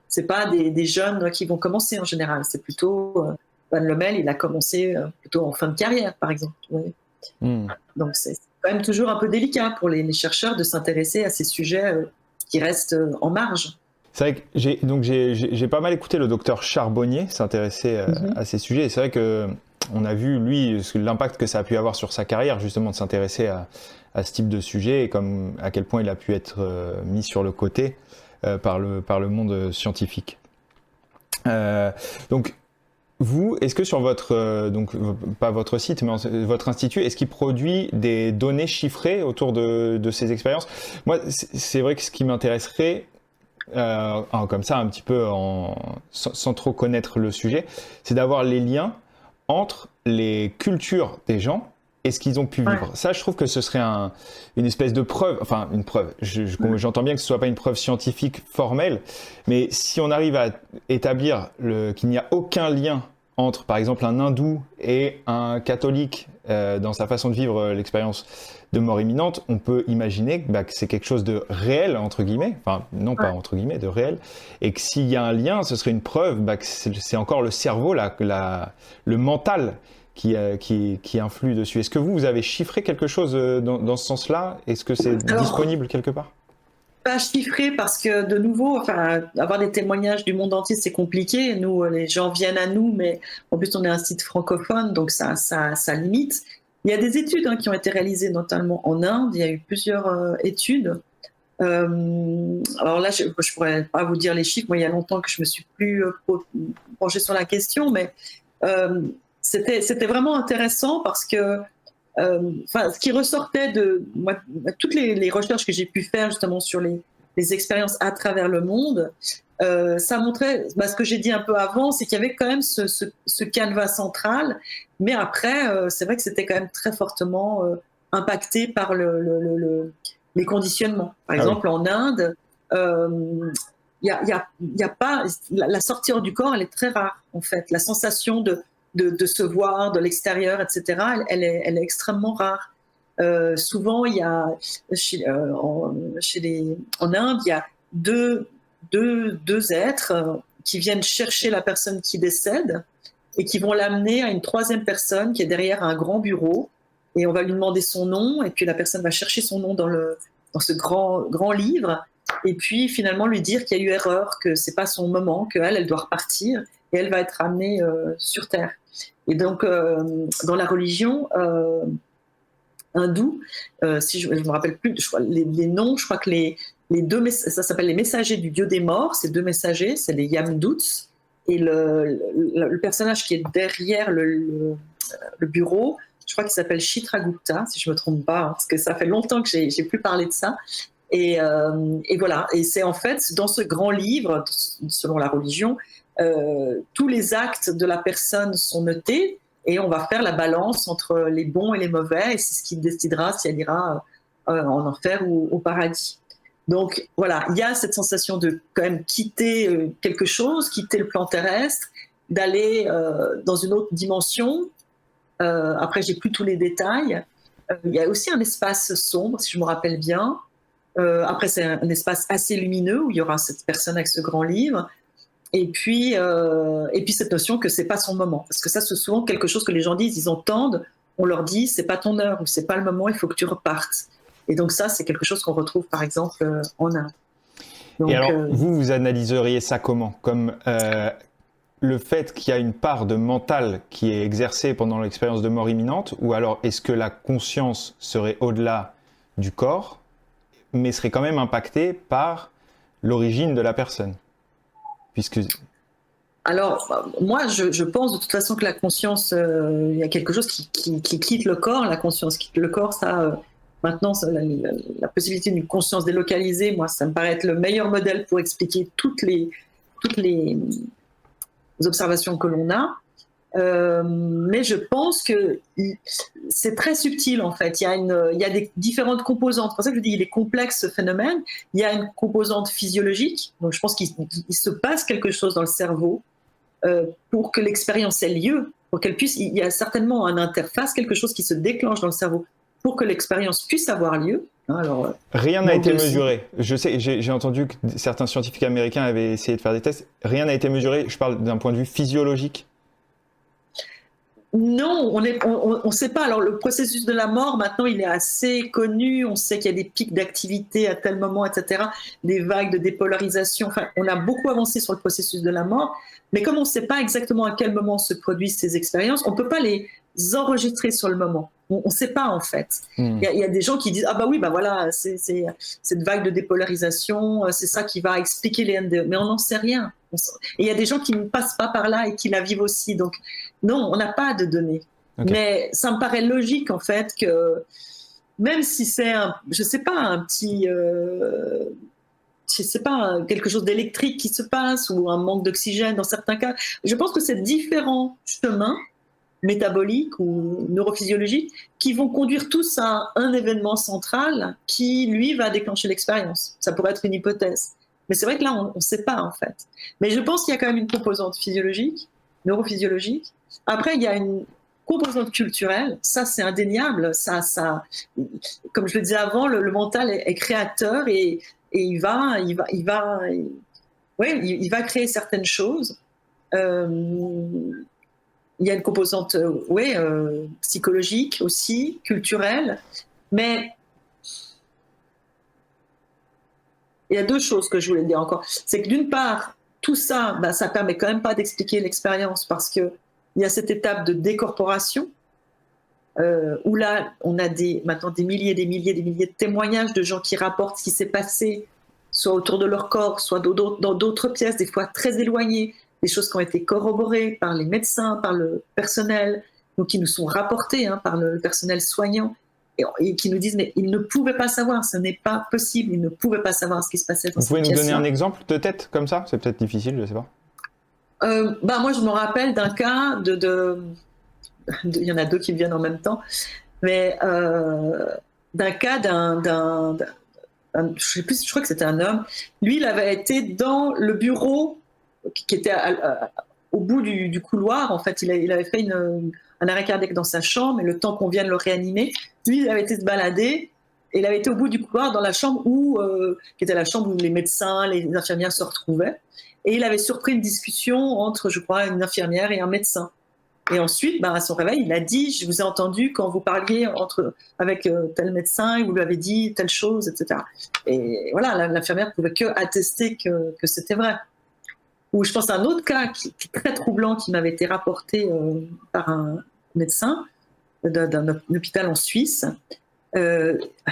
C'est pas des jeunes qui vont commencer en général. C'est plutôt Van Lommel, il a commencé plutôt en fin de carrière, par exemple. Oui. Donc c'est quand même toujours un peu délicat pour les chercheurs de s'intéresser à ces sujets qui restent en marge. C'est vrai que j'ai pas mal écouté le docteur Charbonnier s'intéresser à ces sujets. Et c'est vrai que on a vu, lui, l'impact que ça a pu avoir sur sa carrière, justement, de s'intéresser à ce type de sujet et à quel point il a pu être mis sur le côté par le monde scientifique. Donc, vous, est-ce que sur votre, donc pas votre site, mais votre institut, est-ce qu'il produit des données chiffrées autour de ces expériences? Moi, c'est vrai que ce qui m'intéresserait, comme ça, un petit peu sans trop connaître le sujet, c'est d'avoir les liens entre les cultures des gens et ce qu'ils ont pu vivre. Ça, je trouve que ce serait une espèce de preuve, enfin une preuve, j'entends bien que ce ne soit pas une preuve scientifique formelle, mais si on arrive à établir qu'il n'y a aucun lien entre, par exemple, un hindou et un catholique dans sa façon de vivre l'expérience de mort imminente, on peut imaginer que c'est quelque chose de réel, entre guillemets, enfin, non pas entre guillemets, de réel, et que s'il y a un lien, ce serait une preuve que c'est encore le cerveau, le mental qui influe dessus. Est-ce que vous avez chiffré quelque chose dans ce sens-là? Est-ce que c'est disponible quelque part? Pas chiffré parce que de nouveau, enfin, avoir des témoignages du monde entier, c'est compliqué. Nous, les gens viennent à nous, mais en plus on est un site francophone, donc ça limite. Il y a des études qui ont été réalisées notamment en Inde. Il y a eu plusieurs études. Alors là, je pourrais pas vous dire les chiffres. Moi, il y a longtemps que je me suis plus penchée sur la question, mais c'était vraiment intéressant parce que ce qui ressortait de moi, toutes les recherches que j'ai pu faire justement sur les expériences à travers le monde, ça montrait ce que j'ai dit un peu avant, c'est qu'il y avait quand même ce canevas central, mais après, c'est vrai que c'était quand même très fortement impacté par les conditionnements. Par exemple, en Inde, y a pas la sortie hors du corps, elle est très rare en fait. La sensation de se voir de l'extérieur, etc., elle est extrêmement rare. Souvent, il y a en Inde, il y a deux êtres qui viennent chercher la personne qui décède et qui vont l'amener à une troisième personne qui est derrière un grand bureau, et on va lui demander son nom, et puis la personne va chercher son nom dans ce grand livre, et puis finalement lui dire qu'il y a eu erreur, que c'est pas son moment, qu'elle doit repartir, et elle va être amenée sur Terre. Et donc, dans la religion hindoue, si je ne me rappelle plus les noms, je crois que les deux, ça s'appelle les messagers du dieu des morts, ces deux messagers, c'est les Yamdouts, et le personnage qui est derrière le bureau, je crois qu'il s'appelle Chitragupta, si je ne me trompe pas, parce que ça fait longtemps que j'ai plus parlé de ça. Et voilà, et c'est en fait dans ce grand livre, selon la religion, tous les actes de la personne sont notés, et on va faire la balance entre les bons et les mauvais, et c'est ce qui décidera si elle ira en enfer ou au paradis. Donc voilà, il y a cette sensation de quand même quitter quelque chose, quitter le plan terrestre, d'aller dans une autre dimension. Après, j'ai plus tous les détails. Il y a aussi un espace sombre, si je me rappelle bien. Après, c'est un espace assez lumineux où il y aura cette personne avec ce grand livre. Et puis cette notion que c'est pas son moment, parce que ça c'est souvent quelque chose que les gens disent, ils entendent, on leur dit c'est pas ton heure ou c'est pas le moment, il faut que tu repartes. Et donc ça c'est quelque chose qu'on retrouve par exemple en Inde. Donc, et alors vous analyseriez ça comment? Comme le fait qu'il y a une part de mental qui est exercée pendant l'expérience de mort imminente, ou alors est-ce que la conscience serait au-delà du corps, mais serait quand même impactée par l'origine de la personne? Puisque... Alors, moi, je pense de toute façon que la conscience, il y a quelque chose qui quitte le corps. La conscience quitte le corps, ça, maintenant, la possibilité d'une conscience délocalisée, moi, ça me paraît être le meilleur modèle pour expliquer toutes les observations que l'on a. Mais je pense que c'est très subtil en fait. Il y a des différentes composantes. C'est pour ça que je dis il est complexe ce phénomène. Il y a une composante physiologique. Donc je pense qu'il se passe quelque chose dans le cerveau pour que l'expérience ait lieu, pour qu'elle puisse. Il y a certainement une interface, quelque chose qui se déclenche dans le cerveau pour que l'expérience puisse avoir lieu. Alors, rien n'a été mesuré. Je sais, j'ai entendu que certains scientifiques américains avaient essayé de faire des tests. Rien n'a été mesuré. Je parle d'un point de vue physiologique. Non, on ne sait pas. Alors, le processus de la mort, maintenant, il est assez connu. On sait qu'il y a des pics d'activité à tel moment, etc., des vagues de dépolarisation. Enfin, on a beaucoup avancé sur le processus de la mort. Mais comme on ne sait pas exactement à quel moment se produisent ces expériences, on ne peut pas les enregistrer sur le moment. On ne sait pas, en fait. Il y a des gens qui disent « Ah bah oui, bah voilà, c'est cette vague de dépolarisation, c'est ça qui va expliquer les NDE. » Mais on n'en sait rien. Et il y a des gens qui ne passent pas par là et qui la vivent aussi. Donc, non, on n'a pas de données. Okay. Mais ça me paraît logique, en fait, que même si c'est, je ne sais pas, un petit... je sais pas, quelque chose d'électrique qui se passe ou un manque d'oxygène dans certains cas. Je pense que c'est différents chemins métaboliques ou neurophysiologiques qui vont conduire tous à un événement central qui, lui, va déclencher l'expérience. Ça pourrait être une hypothèse. Mais c'est vrai que là, on ne sait pas, en fait. Mais je pense qu'il y a quand même une composante physiologique. neurophysiologique. Après, il y a une composante culturelle, ça c'est indéniable. Comme je le disais avant, le mental est créateur et il va créer certaines choses. Il y a une composante psychologique aussi, culturelle, mais il y a deux choses que je voulais dire encore. C'est que d'une part, tout ça, ça permet quand même pas d'expliquer l'expérience parce qu'il y a cette étape de décorporation où là, on a maintenant des milliers de témoignages de gens qui rapportent ce qui s'est passé, soit autour de leur corps, soit dans d'autres pièces, des fois très éloignées, des choses qui ont été corroborées par les médecins, par le personnel, donc qui nous sont rapportées par le personnel soignant, et qui nous disent mais ils ne pouvaient pas savoir, ce n'est pas possible, ils ne pouvaient pas savoir ce qui se passait dans cette pièce. Vous pouvez nous donner un exemple de tête comme ça? C'est peut-être difficile, je ne sais pas. Moi, je me rappelle d'un cas il y en a deux qui me viennent en même temps, mais d'un cas je sais plus, je crois que c'était un homme. Lui, il avait été dans le bureau qui était au bout du couloir. En fait, il avait fait un arrêt cardiaque dans sa chambre, et le temps qu'on vienne le réanimer, lui, il avait été se balader, et il avait été au bout du couloir dans la chambre qui était la chambre où les médecins, les infirmières se retrouvaient. Et il avait surpris une discussion entre, je crois, une infirmière et un médecin. Et ensuite, à son réveil, il a dit « Je vous ai entendu quand vous parliez avec tel médecin, et vous lui avez dit telle chose, etc. » Et voilà, l'infirmière ne pouvait que attester que c'était vrai. Ou je pense à un autre cas qui est très troublant qui m'avait été rapporté par un médecin d'un hôpital en Suisse.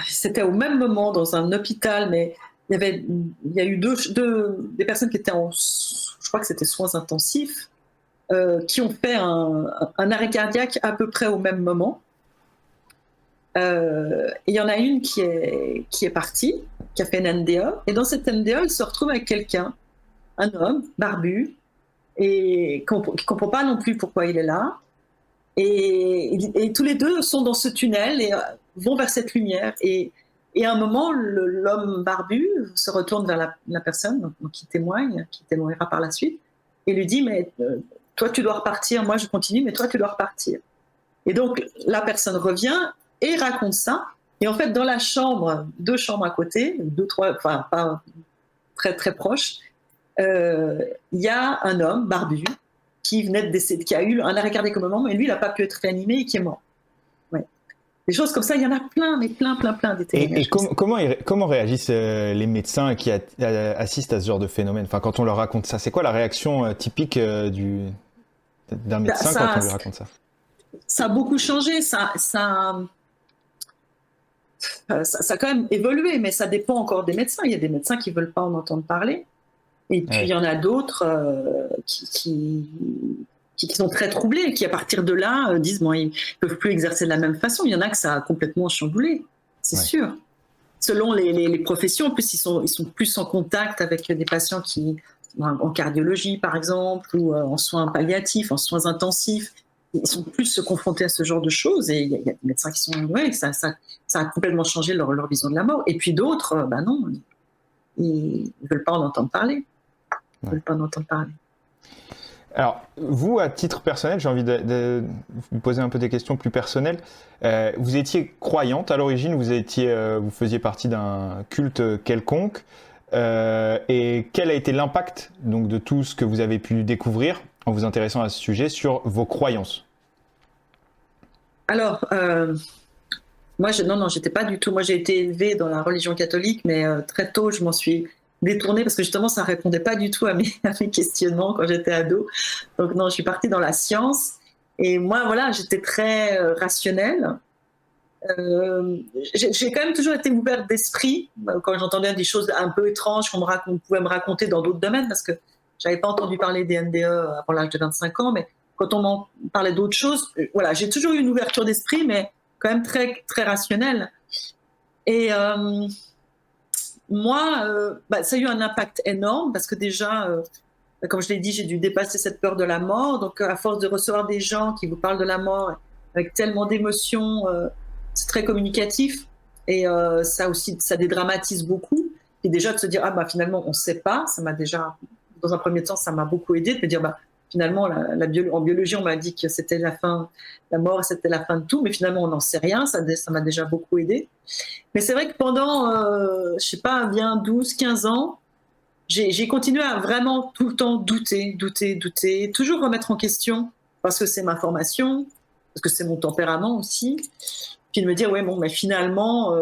C'était au même moment dans un hôpital, mais il y a eu des personnes qui étaient je crois que c'était soins intensifs, qui ont fait un arrêt cardiaque à peu près au même moment. Il y en a une qui est partie, qui a fait une NDA, et dans cette NDA, elle se retrouve avec quelqu'un, un homme barbu, et qui ne comprend pas non plus pourquoi il est là. Et tous les deux sont dans ce tunnel et vont vers cette lumière. Et à un moment, l'homme barbu se retourne vers la personne qui témoignera par la suite, et lui dit « Mais toi, tu dois repartir, moi je continue, mais toi, tu dois repartir. » Et donc, la personne revient et raconte ça. Et en fait, dans la chambre, 2 chambres à côté, 2, 3, enfin pas très très proches, il y a un homme barbu qui venait de décéder, qui a eu un arrêt cardiaque au moment, mais lui, il n'a pas pu être réanimé et qui est mort. Ouais. Des choses comme ça, il y en a plein, mais plein des témoignages. Et comment réagissent les médecins qui assistent à ce genre de phénomène? Enfin, quand on leur raconte ça, c'est quoi la réaction typique d'un médecin quand on lui raconte ça? Ça a beaucoup changé, ça a quand même évolué, mais ça dépend encore des médecins. Il y a des médecins qui ne veulent pas en entendre parler. Et puis, il y en a d'autres qui sont très troublés, qui, à partir de là, disent bon, ils ne peuvent plus exercer de la même façon. Il y en a que ça a complètement chamboulé, c'est sûr. Selon les professions, en plus, ils sont plus en contact avec des patients en cardiologie, par exemple, ou en soins palliatifs, en soins intensifs. Ils sont plus confrontés à ce genre de choses. Et il y a des médecins qui sont... Ouais, ça a complètement changé leur vision de la mort. Et puis d'autres, non, ils ne veulent pas en entendre parler. Ils ne veulent pas en entendre parler. Alors, vous, à titre personnel, j'ai envie de vous poser un peu des questions plus personnelles. Vous étiez croyante à l'origine, vous faisiez partie d'un culte quelconque. Et quel a été l'impact donc, de tout ce que vous avez pu découvrir en vous intéressant à ce sujet sur vos croyances? Alors, moi, j'étais pas du tout. Moi, j'ai été élevée dans la religion catholique, mais très tôt, je m'en suis détournée parce que justement, ça répondait pas du tout à mes questionnements quand j'étais ado. Donc non, je suis partie dans la science. Et moi, voilà, j'étais très rationnelle. J'ai quand même toujours été ouverte d'esprit quand j'entendais des choses un peu étranges qu'on pouvait me raconter dans d'autres domaines, parce que j'avais pas entendu parler des NDE avant l'âge de 25 ans, mais quand on m'en parlait d'autres choses, voilà, j'ai toujours eu une ouverture d'esprit, mais quand même très, très rationnelle. Et moi, ça a eu un impact énorme, parce que déjà, comme je l'ai dit, j'ai dû dépasser cette peur de la mort. Donc, à force de recevoir des gens qui vous parlent de la mort avec tellement d'émotions, c'est très communicatif. Et ça dédramatise beaucoup. Et déjà, de se dire, finalement, on ne sait pas, ça m'a déjà, dans un premier temps, ça m'a beaucoup aidé de me dire, finalement, en biologie, on m'a dit que c'était la mort, c'était la fin de tout, mais finalement, on n'en sait rien. Ça m'a déjà beaucoup aidé. Mais c'est vrai que pendant, je sais pas, bien 12, 15 ans, j'ai continué à vraiment tout le temps douter, toujours remettre en question, parce que c'est ma formation, parce que c'est mon tempérament aussi. Puis de me dire, ouais, bon, mais finalement,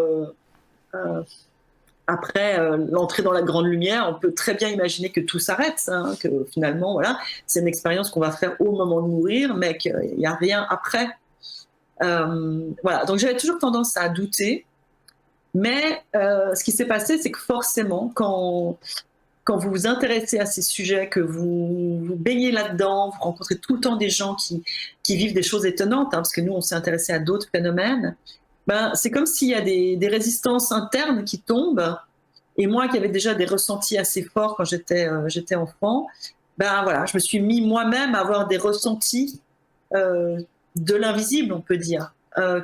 après l'entrée dans la grande lumière, on peut très bien imaginer que tout s'arrête, hein, que finalement, voilà, c'est une expérience qu'on va faire au moment de mourir, mais qu'il n'y a rien après. Voilà, donc j'avais toujours tendance à douter, mais ce qui s'est passé, c'est que forcément, quand vous vous intéressez à ces sujets, que vous baignez là-dedans, vous rencontrez tout le temps des gens qui vivent des choses étonnantes, hein, parce que nous, on s'est intéressé à d'autres phénomènes, c'est comme s'il y a des résistances internes qui tombent. Et moi, qui avais déjà des ressentis assez forts quand j'étais enfant, voilà, je me suis mis moi-même à avoir des ressentis de l'invisible, on peut dire,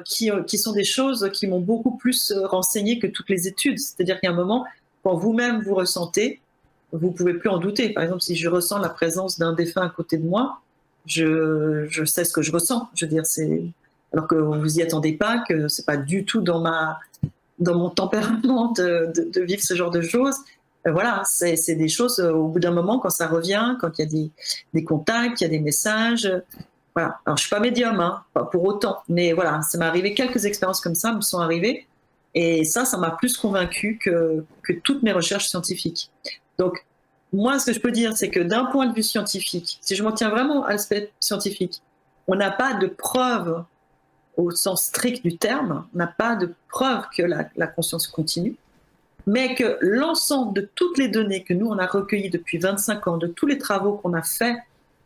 qui sont des choses qui m'ont beaucoup plus renseigné que toutes les études. C'est-à-dire qu'il y a un moment, quand vous-même vous ressentez, vous pouvez plus en douter. Par exemple, si je ressens la présence d'un défunt à côté de moi, je sais ce que je ressens. Je veux dire, alors que vous y attendez pas, que c'est pas du tout dans mon tempérament de vivre ce genre de choses. Voilà, c'est des choses, au bout d'un moment, quand ça revient, quand il y a des contacts, il y a des messages. Voilà. Alors, je suis pas médium, hein, pas pour autant, mais voilà, ça m'est arrivé, quelques expériences comme ça me sont arrivées, et ça m'a plus convaincue que toutes mes recherches scientifiques. Donc, moi, ce que je peux dire, c'est que d'un point de vue scientifique, si je m'en tiens vraiment à l'aspect scientifique, on n'a pas de preuve au sens strict du terme, on n'a pas de preuve que la conscience continue, mais que l'ensemble de toutes les données que nous, on a recueillies depuis 25 ans, de tous les travaux qu'on a faits,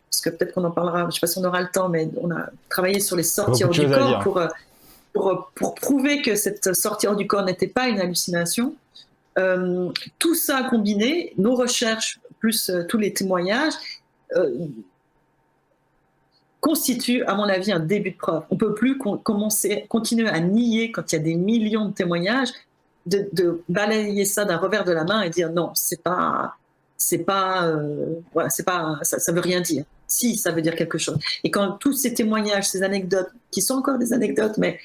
parce que peut-être qu'on en parlera, je ne sais pas si on aura le temps, mais on a travaillé sur les sorties hors du corps pour prouver que cette sortie hors du corps n'était pas une hallucination. Tout ça combiné, nos recherches plus tous les témoignages, constitue, à mon avis, un début de preuve. On ne peut plus continuer à nier, quand il y a des millions de témoignages, de balayer ça d'un revers de la main et dire non, voilà, ça veut rien dire. Si, ça veut dire quelque chose. Et quand tous ces témoignages, ces anecdotes, qui sont encore des anecdotes, mais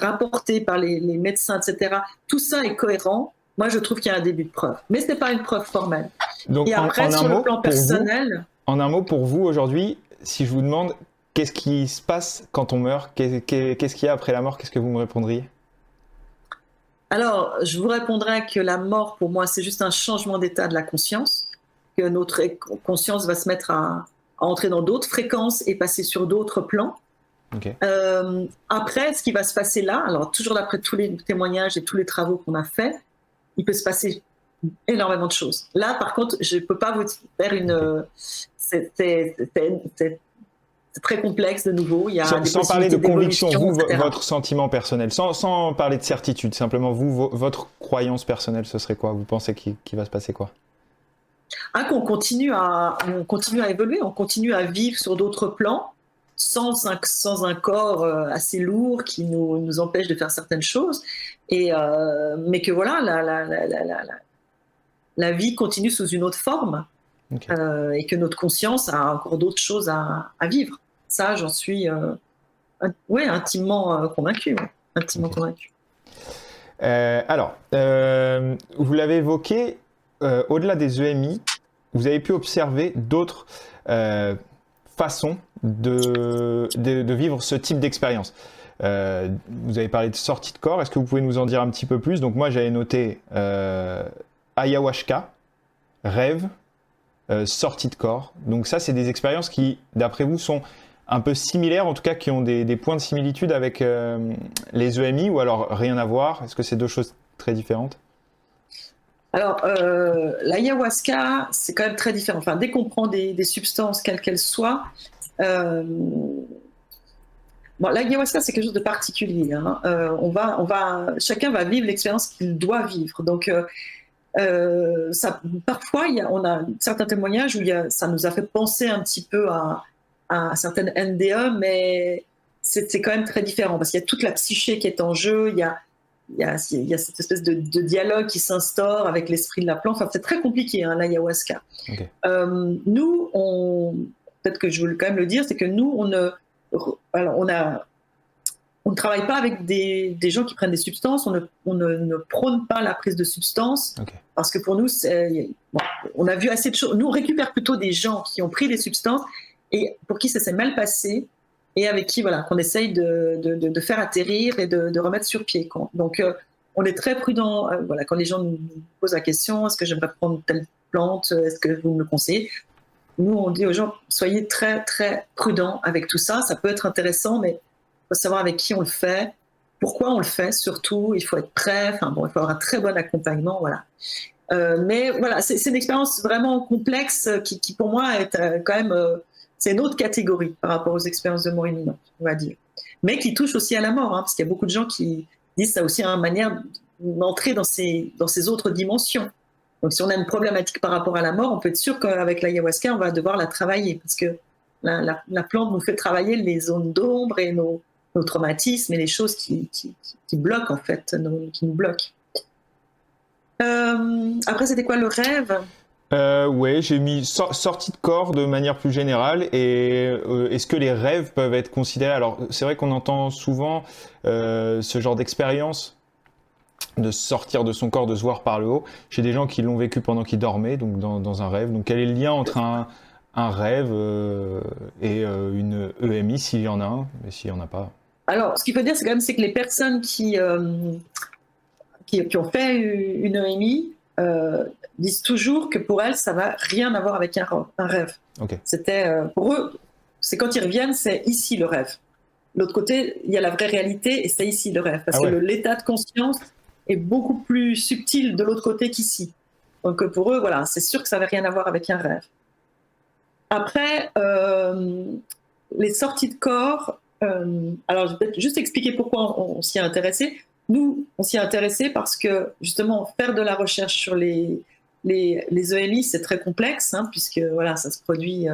rapportées par les médecins, etc., tout ça est cohérent, moi je trouve qu'il y a un début de preuve. Mais ce n'est pas une preuve formelle. Donc, et après, sur le plan personnel... En un mot, pour vous, aujourd'hui, si je vous demande qu'est-ce qui se passe quand on meurt, qu'est-ce qu'il y a après la mort, qu'est-ce que vous me répondriez ? Alors, je vous répondrais que la mort, pour moi, c'est juste un changement d'état de la conscience, que notre conscience va se mettre à entrer dans d'autres fréquences et passer sur d'autres plans. Okay. Après, ce qui va se passer là, alors toujours d'après tous les témoignages et tous les travaux qu'on a faits, il peut se passer énormément de choses. Là, par contre, je ne peux pas vous faire une... C'est très complexe de nouveau. Il y a sans parler de conviction, vous, votre sentiment personnel, sans parler de certitude, simplement vous, votre croyance personnelle, ce serait quoi ? Vous pensez qu'il va se passer quoi ? Qu'on continue à évoluer, on continue à vivre sur d'autres plans, sans un corps assez lourd qui nous empêche de faire certaines choses, mais que voilà, la vie continue sous une autre forme, okay. Et que notre conscience a encore d'autres choses à vivre. Ça, j'en suis intimement convaincu. Intimement convaincu. Alors, vous l'avez évoqué, au-delà des EMI, vous avez pu observer d'autres façons de vivre ce type d'expérience. Vous avez parlé de sortie de corps, est-ce que vous pouvez nous en dire un petit peu plus ? Donc moi, j'avais noté ayahuasca, rêve, sortie de corps. Donc ça, c'est des expériences qui, d'après vous, sont un peu similaires, en tout cas qui ont des points de similitude avec les EMI, ou alors rien à voir ? Est-ce que c'est deux choses très différentes ? Alors, l'ayahuasca, c'est quand même très différent. Enfin, dès qu'on prend des substances, quelles qu'elles soient, l'ayahuasca, c'est quelque chose de particulier. Hein. Chacun va vivre l'expérience qu'il doit vivre. Donc, parfois, on a certains témoignages où ça nous a fait penser un petit peu à certaines NDE, mais c'est quand même très différent parce qu'il y a toute la psyché qui est en jeu, il y a cette espèce de dialogue qui s'instaure avec l'esprit de la plante. Enfin, c'est très compliqué, hein, l'ayahuasca. Okay. Nous, peut-être que je veux quand même le dire, c'est que nous, on ne travaille pas avec des gens qui prennent des substances, ne prône pas la prise de substances, parce que pour nous, on a vu assez de choses. Nous, on récupère plutôt des gens qui ont pris des substances et pour qui ça s'est mal passé et avec qui, qu'on essaye de faire atterrir et de remettre sur pied. Donc, on est très prudent. Quand les gens nous posent la question, est-ce que j'aimerais prendre telle plante, est-ce que vous me le conseillez? Nous, on dit aux gens, soyez très, très prudents avec tout ça. Ça peut être intéressant, mais il faut savoir avec qui on le fait, pourquoi on le fait surtout. Il faut être prêt. Il faut avoir un très bon accompagnement. Mais c'est une expérience vraiment complexe qui pour moi, est quand même... c'est une autre catégorie par rapport aux expériences de mort imminente, on va dire. Mais qui touche aussi à la mort, parce qu'il y a beaucoup de gens qui disent que ça a aussi une manière d'entrer dans ces autres dimensions. Donc, si on a une problématique par rapport à la mort, on peut être sûr qu'avec l'ayahuasca, on va devoir la travailler parce que la plante nous fait travailler les zones d'ombre et nos traumatismes et les choses qui bloquent, en fait, qui nous bloquent. Après, c'était quoi le rêve? Oui, j'ai mis sortie de corps de manière plus générale. Et est-ce que les rêves peuvent être considérés? Alors, c'est vrai qu'on entend souvent ce genre d'expérience de sortir de son corps, de se voir par le haut. J'ai des gens qui l'ont vécu pendant qu'ils dormaient, donc dans un rêve. Donc quel est le lien entre un rêve et une EMI, s'il y en a un, mais s'il n'y en a pas? Alors, ce qu'il faut dire, c'est que les personnes qui ont fait une EMI disent toujours que pour elles, ça va rien avoir avec un rêve. Okay. C'était pour eux, c'est quand ils reviennent, c'est ici le rêve. De l'autre côté, il y a la vraie réalité et c'est ici le rêve, parce que l'état de conscience est beaucoup plus subtil de l'autre côté qu'ici. Donc pour eux, c'est sûr que ça n'avait rien à voir avec un rêve. Après, les sorties de corps, alors je vais peut-être juste expliquer pourquoi on s'y est intéressé. Nous, on s'y est intéressé parce que justement, faire de la recherche sur les EMI, c'est très complexe, puisque ça se produit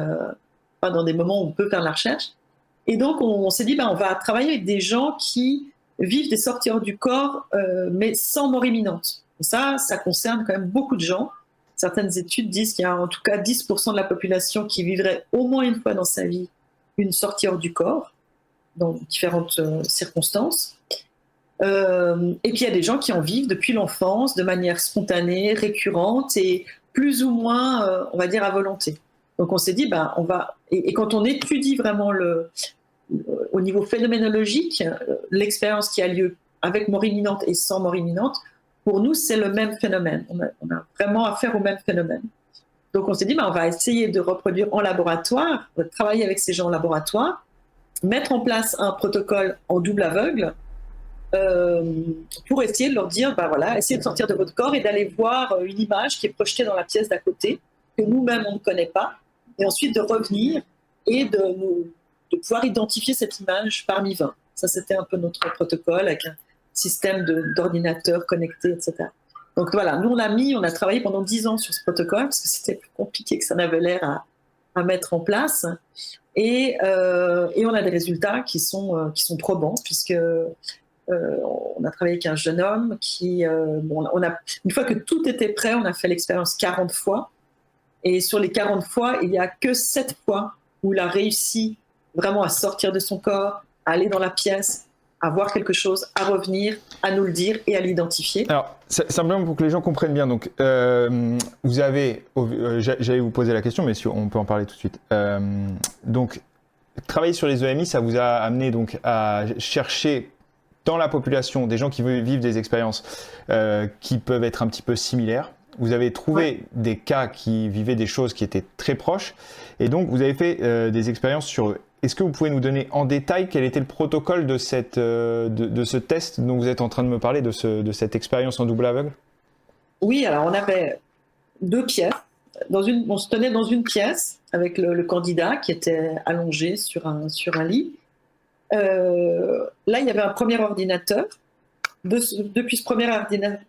pas dans des moments où on peut faire de la recherche. Et donc, on s'est dit, on va travailler avec des gens qui vivent des sorties hors du corps, mais sans mort imminente. Et ça concerne quand même beaucoup de gens. Certaines études disent qu'il y a en tout cas 10% de la population qui vivrait au moins une fois dans sa vie une sortie hors du corps, dans différentes circonstances. Et puis il y a des gens qui en vivent depuis l'enfance, de manière spontanée, récurrente et plus ou moins, on va dire, à volonté. Donc on s'est dit, on va... Et quand on étudie vraiment au niveau phénoménologique, l'expérience qui a lieu avec mort imminente et sans mort imminente, pour nous, c'est le même phénomène. On a vraiment affaire au même phénomène. Donc on s'est dit, on va essayer de reproduire en laboratoire, de travailler avec ces gens en laboratoire, mettre en place un protocole en double aveugle pour essayer de leur dire, essayez de sortir de votre corps et d'aller voir une image qui est projetée dans la pièce d'à côté, que nous-mêmes on ne connaît pas, et ensuite de revenir et de pouvoir identifier cette image parmi 20. Ça, c'était un peu notre protocole avec un système d'ordinateurs connectés, etc. Donc nous on a travaillé pendant 10 ans sur ce protocole parce que c'était plus compliqué que ça n'avait l'air à mettre en place. Et on a des résultats qui sont probants, puisque on a travaillé avec un jeune homme qui, une fois que tout était prêt, on a fait l'expérience 40 fois. Et sur les 40 fois, il n'y a que 7 fois où il a réussi vraiment à sortir de son corps, à aller dans la pièce, à voir quelque chose, à revenir, à nous le dire et à l'identifier. Alors, simplement pour que les gens comprennent bien, donc, vous avez, j'allais vous poser la question, mais on peut en parler tout de suite. Donc, travailler sur les EMI, ça vous a amené donc à chercher dans la population des gens qui vivent des expériences qui peuvent être un petit peu similaires. Vous avez trouvé des cas qui vivaient des choses qui étaient très proches, et donc vous avez fait des expériences sur eux. Est-ce que vous pouvez nous donner en détail quel était le protocole de ce test dont vous êtes en train de me parler, de cette expérience en double aveugle? Oui, alors on avait 2 pièces. On se tenait dans une pièce avec le candidat qui était allongé sur un lit. Là, il y avait un premier ordinateur. Depuis ce premier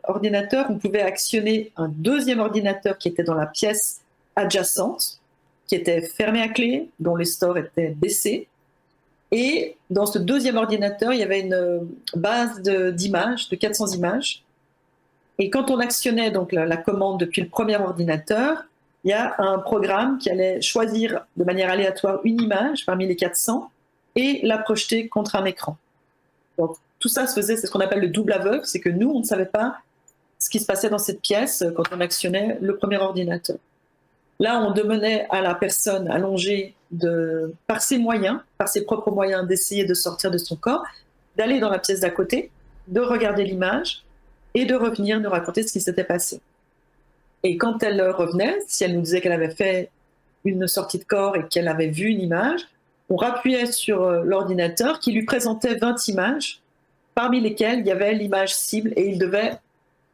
ordinateur, on pouvait actionner un deuxième ordinateur qui était dans la pièce adjacente, qui était fermé à clé, dont les stores étaient baissés. Et dans ce deuxième ordinateur, il y avait une base d'images, de 400 images. Et quand on actionnait donc la commande depuis le premier ordinateur, il y a un programme qui allait choisir de manière aléatoire une image parmi les 400 et la projeter contre un écran. Donc, tout ça se faisait, c'est ce qu'on appelle le double aveugle, c'est que nous, on ne savait pas ce qui se passait dans cette pièce quand on actionnait le premier ordinateur. Là, on demandait à la personne allongée, par ses moyens, par ses propres moyens, d'essayer de sortir de son corps, d'aller dans la pièce d'à côté, de regarder l'image et de revenir nous raconter ce qui s'était passé. Et quand elle revenait, si elle nous disait qu'elle avait fait une sortie de corps et qu'elle avait vu une image, on rappuyait sur l'ordinateur qui lui présentait 20 images, parmi lesquelles il y avait l'image cible et il devait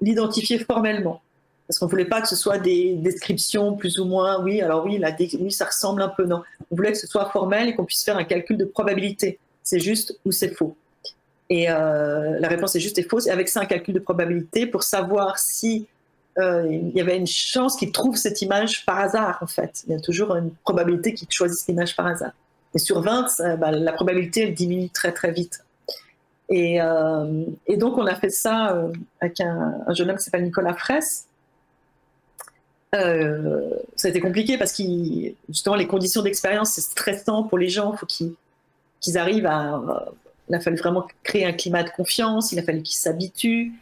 l'identifier formellement. Parce qu'on ne voulait pas que ce soit des descriptions plus ou moins, oui, alors oui, oui, ça ressemble un peu, non. On voulait que ce soit formel et qu'on puisse faire un calcul de probabilité. C'est juste ou c'est faux. Et la réponse est juste et fausse. Et avec ça, un calcul de probabilité pour savoir si il y avait une chance qu'ils trouvent cette image par hasard, en fait. Il y a toujours une probabilité qu'ils choisissent l'image par hasard. Et sur 20, la probabilité, elle diminue très, très vite. Et donc, on a fait ça avec un jeune homme qui s'appelle Nicolas Fraisse. Ça a été compliqué parce que justement, les conditions d'expérience, c'est stressant pour les gens. Il faut qu'ils arrivent il a fallu vraiment créer un climat de confiance, il a fallu qu'ils s'habituent.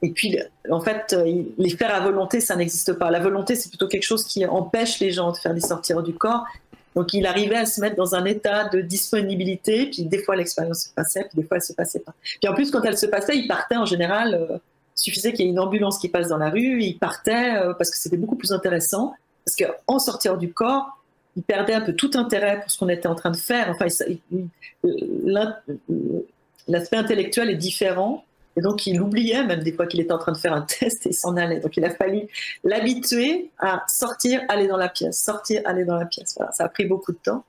Et puis, en fait, les faire à volonté, ça n'existe pas. La volonté, c'est plutôt quelque chose qui empêche les gens de faire des sorties du corps. Donc, il arrivait à se mettre dans un état de disponibilité, puis des fois, l'expérience se passait, puis des fois, elle se passait pas. Puis en plus, quand elle se passait, il partait en général. Il suffisait qu'il y ait une ambulance qui passe dans la rue, il partait parce que c'était beaucoup plus intéressant. Parce qu'en sortir du corps, il perdait un peu tout intérêt pour ce qu'on était en train de faire. Enfin, l'aspect intellectuel est différent. Et donc, il oubliait même des fois qu'il était en train de faire un test et il s'en allait. Donc, il a fallu l'habituer à sortir, aller dans la pièce, sortir, aller dans la pièce. Voilà, ça a pris beaucoup de temps.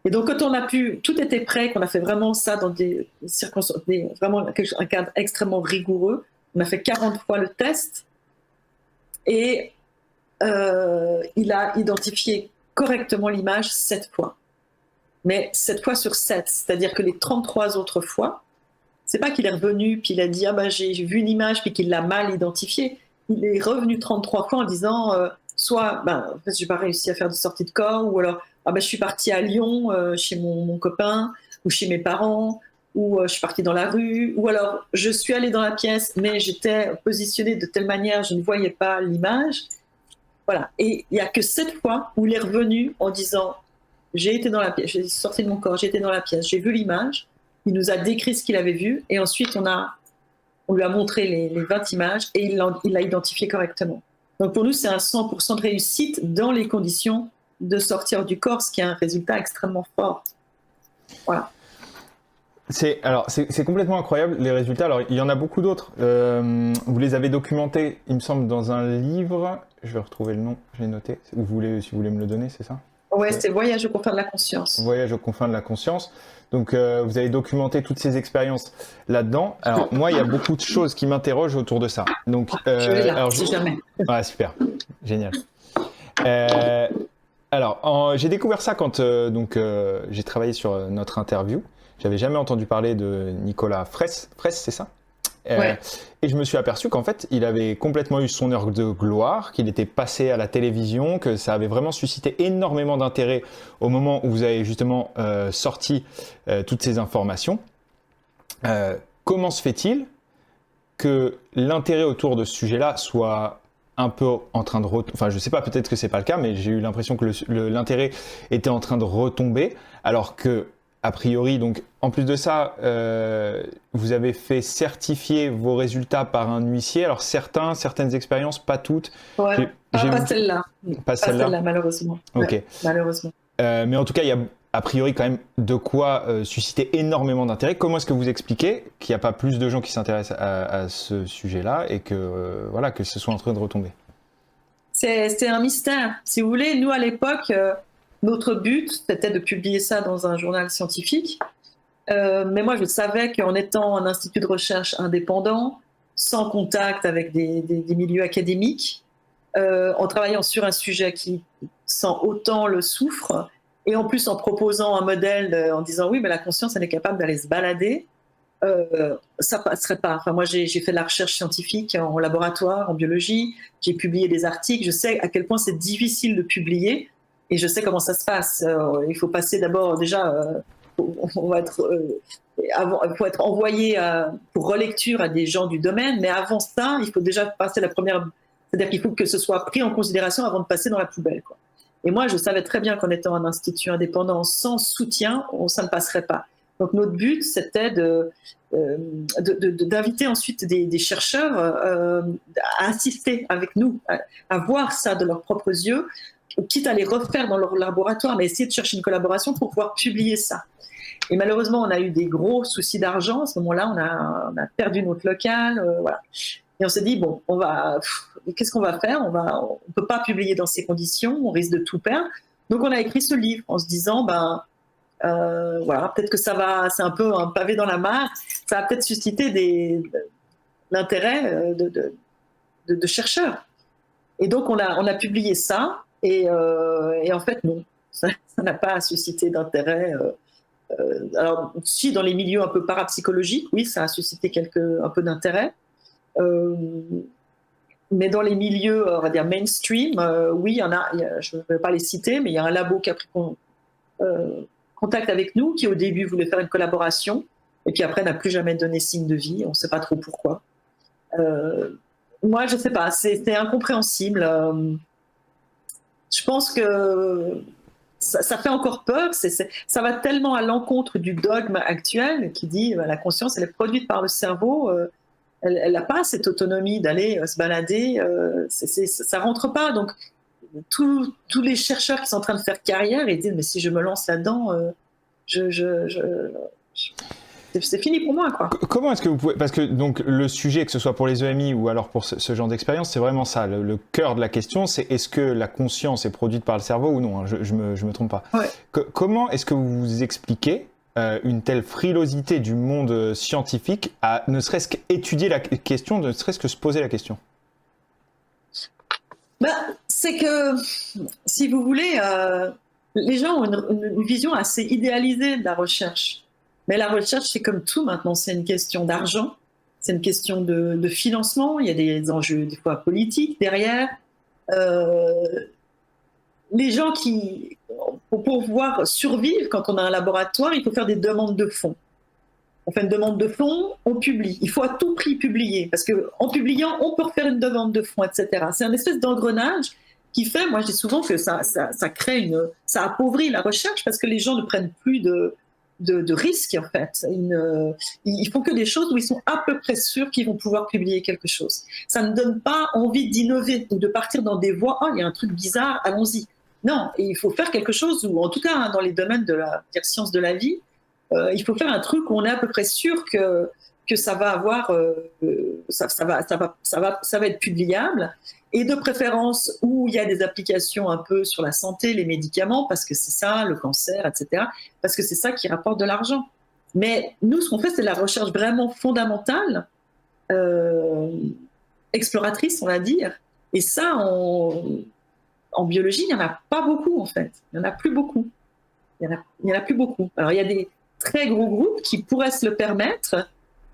Et donc, quand on a tout était prêt, qu'on a fait vraiment ça dans des circonstances, vraiment un cadre extrêmement rigoureux, on a fait 40 fois le test et il a identifié correctement l'image 7 fois. Mais 7 fois sur 7, c'est-à-dire que les 33 autres fois, c'est pas qu'il est revenu puis il a dit j'ai vu une image puis qu'il l'a mal identifiée. Il est revenu 33 fois en disant soit en fait, j'ai pas réussi à faire de sortie de corps, ou alors je suis parti à Lyon chez mon copain ou chez mes parents, ou je suis partie dans la rue, ou alors je suis allée dans la pièce mais j'étais positionnée de telle manière je ne voyais pas l'image. Voilà. Et il y a que 7 fois où il est revenu en disant j'ai été dans la pièce, j'ai sorti de mon corps, j'ai été dans la pièce, j'ai vu l'image. Il nous a décrit ce qu'il avait vu et ensuite on lui a montré les 20 images et il l'a identifié correctement. Donc pour nous, c'est un 100% de réussite dans les conditions de sortir du corps, ce qui est un résultat extrêmement fort. Voilà. C'est complètement incroyable les résultats. Alors il y en a beaucoup d'autres. Vous les avez documentés, il me semble, dans un livre. Je vais retrouver le nom, je l'ai noté. Si vous voulez me le donner, c'est ça ? Ouais, c'était Voyage aux confins de la conscience. Voyage aux confins de la conscience. Donc, vous avez documenté toutes ces expériences là-dedans. Alors, moi, il y a beaucoup de choses qui m'interrogent autour de ça. Donc, je vais là, si jamais. Ouais, super, génial. J'ai découvert ça quand j'ai travaillé sur notre interview. J'avais jamais entendu parler de Nicolas Fraisse, c'est ça ? Ouais. Et je me suis aperçu qu'en fait, il avait complètement eu son heure de gloire, qu'il était passé à la télévision, que ça avait vraiment suscité énormément d'intérêt au moment où vous avez justement sorti toutes ces informations. Comment se fait-il que l'intérêt autour de ce sujet-là soit un peu en train de enfin, je sais pas, peut-être que c'est pas le cas, mais j'ai eu l'impression que l'intérêt était en train de retomber, alors que a priori, donc, en plus de ça, vous avez fait certifier vos résultats par un huissier. Alors, certaines expériences, pas toutes. Ouais, pas celle-là. Pas celle-là, malheureusement. Ok. Ouais, malheureusement. Mais en tout cas, il y a a priori quand même de quoi susciter énormément d'intérêt. Comment est-ce que vous expliquez qu'il n'y a pas plus de gens qui s'intéressent à ce sujet-là et que, que ce soit en train de retomber ? C'est un mystère. Si vous voulez, nous, à l'époque... notre but, c'était de publier ça dans un journal scientifique. Mais moi, je savais qu'en étant un institut de recherche indépendant, sans contact avec des milieux académiques, en travaillant sur un sujet qui sent autant le souffre, et en plus en proposant un modèle, en disant oui, mais la conscience, elle est capable d'aller se balader, ça passerait pas. Enfin, moi, j'ai fait de la recherche scientifique en laboratoire, en biologie. J'ai publié des articles. Je sais à quel point c'est difficile de publier et je sais comment ça se passe. Il faut passer d'abord déjà, on va être, il faut être envoyé pour relecture à des gens du domaine, mais avant ça, il faut déjà passer la première. C'est-à-dire qu'il faut que ce soit pris en considération avant de passer dans la poubelle, quoi. Et moi, je savais très bien qu'en étant un institut indépendant sans soutien, ça ne passerait pas. Donc notre but, c'était d'inviter ensuite des chercheurs à assister avec nous, à voir ça de leurs propres yeux, quitte à les refaire dans leur laboratoire, mais essayer de chercher une collaboration pour pouvoir publier ça. Et malheureusement, on a eu des gros soucis d'argent. À ce moment-là, on a perdu notre local. Voilà. Et on s'est dit, bon, qu'est-ce qu'on va faire? On peut pas publier dans ces conditions, on risque de tout perdre. Donc on a écrit ce livre en se disant, voilà, peut-être que c'est un peu un pavé dans la mare, ça va peut-être susciter l'intérêt de chercheurs. Et donc on a publié ça, et en fait non, ça n'a pas suscité d'intérêt. Alors si dans les milieux un peu parapsychologiques, oui, ça a suscité un peu d'intérêt. Mais dans les milieux, on va dire mainstream, oui, il y en a, je ne vais pas les citer, mais il y a un labo qui a pris contact avec nous, qui au début voulait faire une collaboration, et puis après n'a plus jamais donné signe de vie, on ne sait pas trop pourquoi. Moi, je ne sais pas, c'est incompréhensible. Je pense que ça fait encore peur, ça va tellement à l'encontre du dogme actuel qui dit la conscience, elle est produite par le cerveau, elle n'a pas cette autonomie d'aller se balader, ça ne rentre pas. Donc, tous les chercheurs qui sont en train de faire carrière, ils disent, mais si je me lance là-dedans, c'est fini pour moi, quoi. Comment est-ce que vous pouvez... Parce que donc, le sujet, que ce soit pour les EMI ou alors pour ce genre d'expérience, c'est vraiment ça. Le cœur de la question, c'est est-ce que la conscience est produite par le cerveau ou non, hein, je me trompe pas. Ouais. Comment est-ce que vous vous expliquez une telle frilosité du monde scientifique à ne serait-ce qu'étudier la question, ne serait-ce que se poser la question? C'est que, si vous voulez, les gens ont une vision assez idéalisée de la recherche. Mais la recherche, c'est comme tout maintenant, c'est une question d'argent, c'est une question de financement, il y a des enjeux des fois politiques derrière. Les gens pour pouvoir survivre, quand on a un laboratoire, il faut faire des demandes de fonds. On fait une demande de fonds, on publie. Il faut à tout prix publier, parce qu'en publiant, on peut refaire une demande de fonds, etc. C'est un espèce d'engrenage qui fait, moi je dis souvent que ça appauvrit la recherche, parce que les gens ne prennent plus de risques, en fait. Ils font que des choses où ils sont à peu près sûrs qu'ils vont pouvoir publier quelque chose. Ça ne donne pas envie d'innover ou de partir dans des voies, il y a un truc bizarre, allons-y. Non, il faut faire quelque chose, ou en tout cas dans les domaines de la science de la vie, il faut faire un truc où on est à peu près sûr que ça va avoir, ça va être publiable, et de préférence où il y a des applications un peu sur la santé, les médicaments, parce que c'est ça, le cancer, etc., parce que c'est ça qui rapporte de l'argent. Mais nous, ce qu'on fait, c'est de la recherche vraiment fondamentale, exploratrice, on va dire, et ça, en biologie, il n'y en a pas beaucoup, en fait. Il n'y en a plus beaucoup. Il y en a plus beaucoup. Alors, il y a des très gros groupes qui pourraient se le permettre.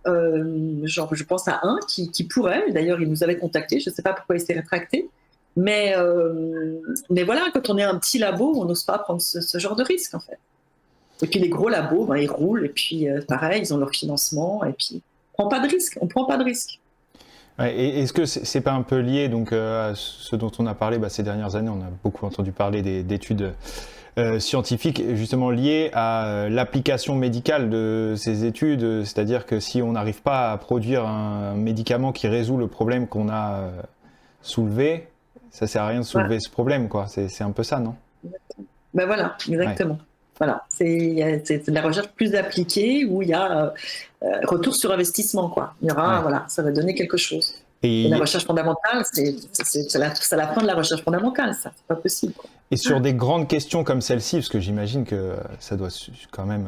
Genre, je pense à un qui pourrait. D'ailleurs, il nous avait contactés. Je ne sais pas pourquoi il s'est rétracté. Mais voilà, quand on est un petit labo, on n'ose pas prendre ce genre de risque, en fait. Et puis, les gros labos, ils roulent. Et puis, pareil, ils ont leur financement. Et puis, on ne prend pas de risque. On ne prend pas de risque. Ouais, et est-ce que c'est pas un peu lié donc, à ce dont on a parlé ces dernières années? On a beaucoup entendu parler d'études scientifiques justement liées à l'application médicale de ces études, c'est-à-dire que si on n'arrive pas à produire un médicament qui résout le problème qu'on a soulevé, ça sert à rien de soulever ce problème, quoi. C'est un peu ça, non? Voilà, exactement. Ouais. Voilà, c'est de la recherche plus appliquée où il y a retour sur investissement, quoi. Il y aura, voilà, ça va donner quelque chose. Et la recherche fondamentale, c'est la fin de la recherche fondamentale, ça, c'est pas possible, quoi. Et sur des grandes questions comme celle-ci, parce que j'imagine que ça doit quand même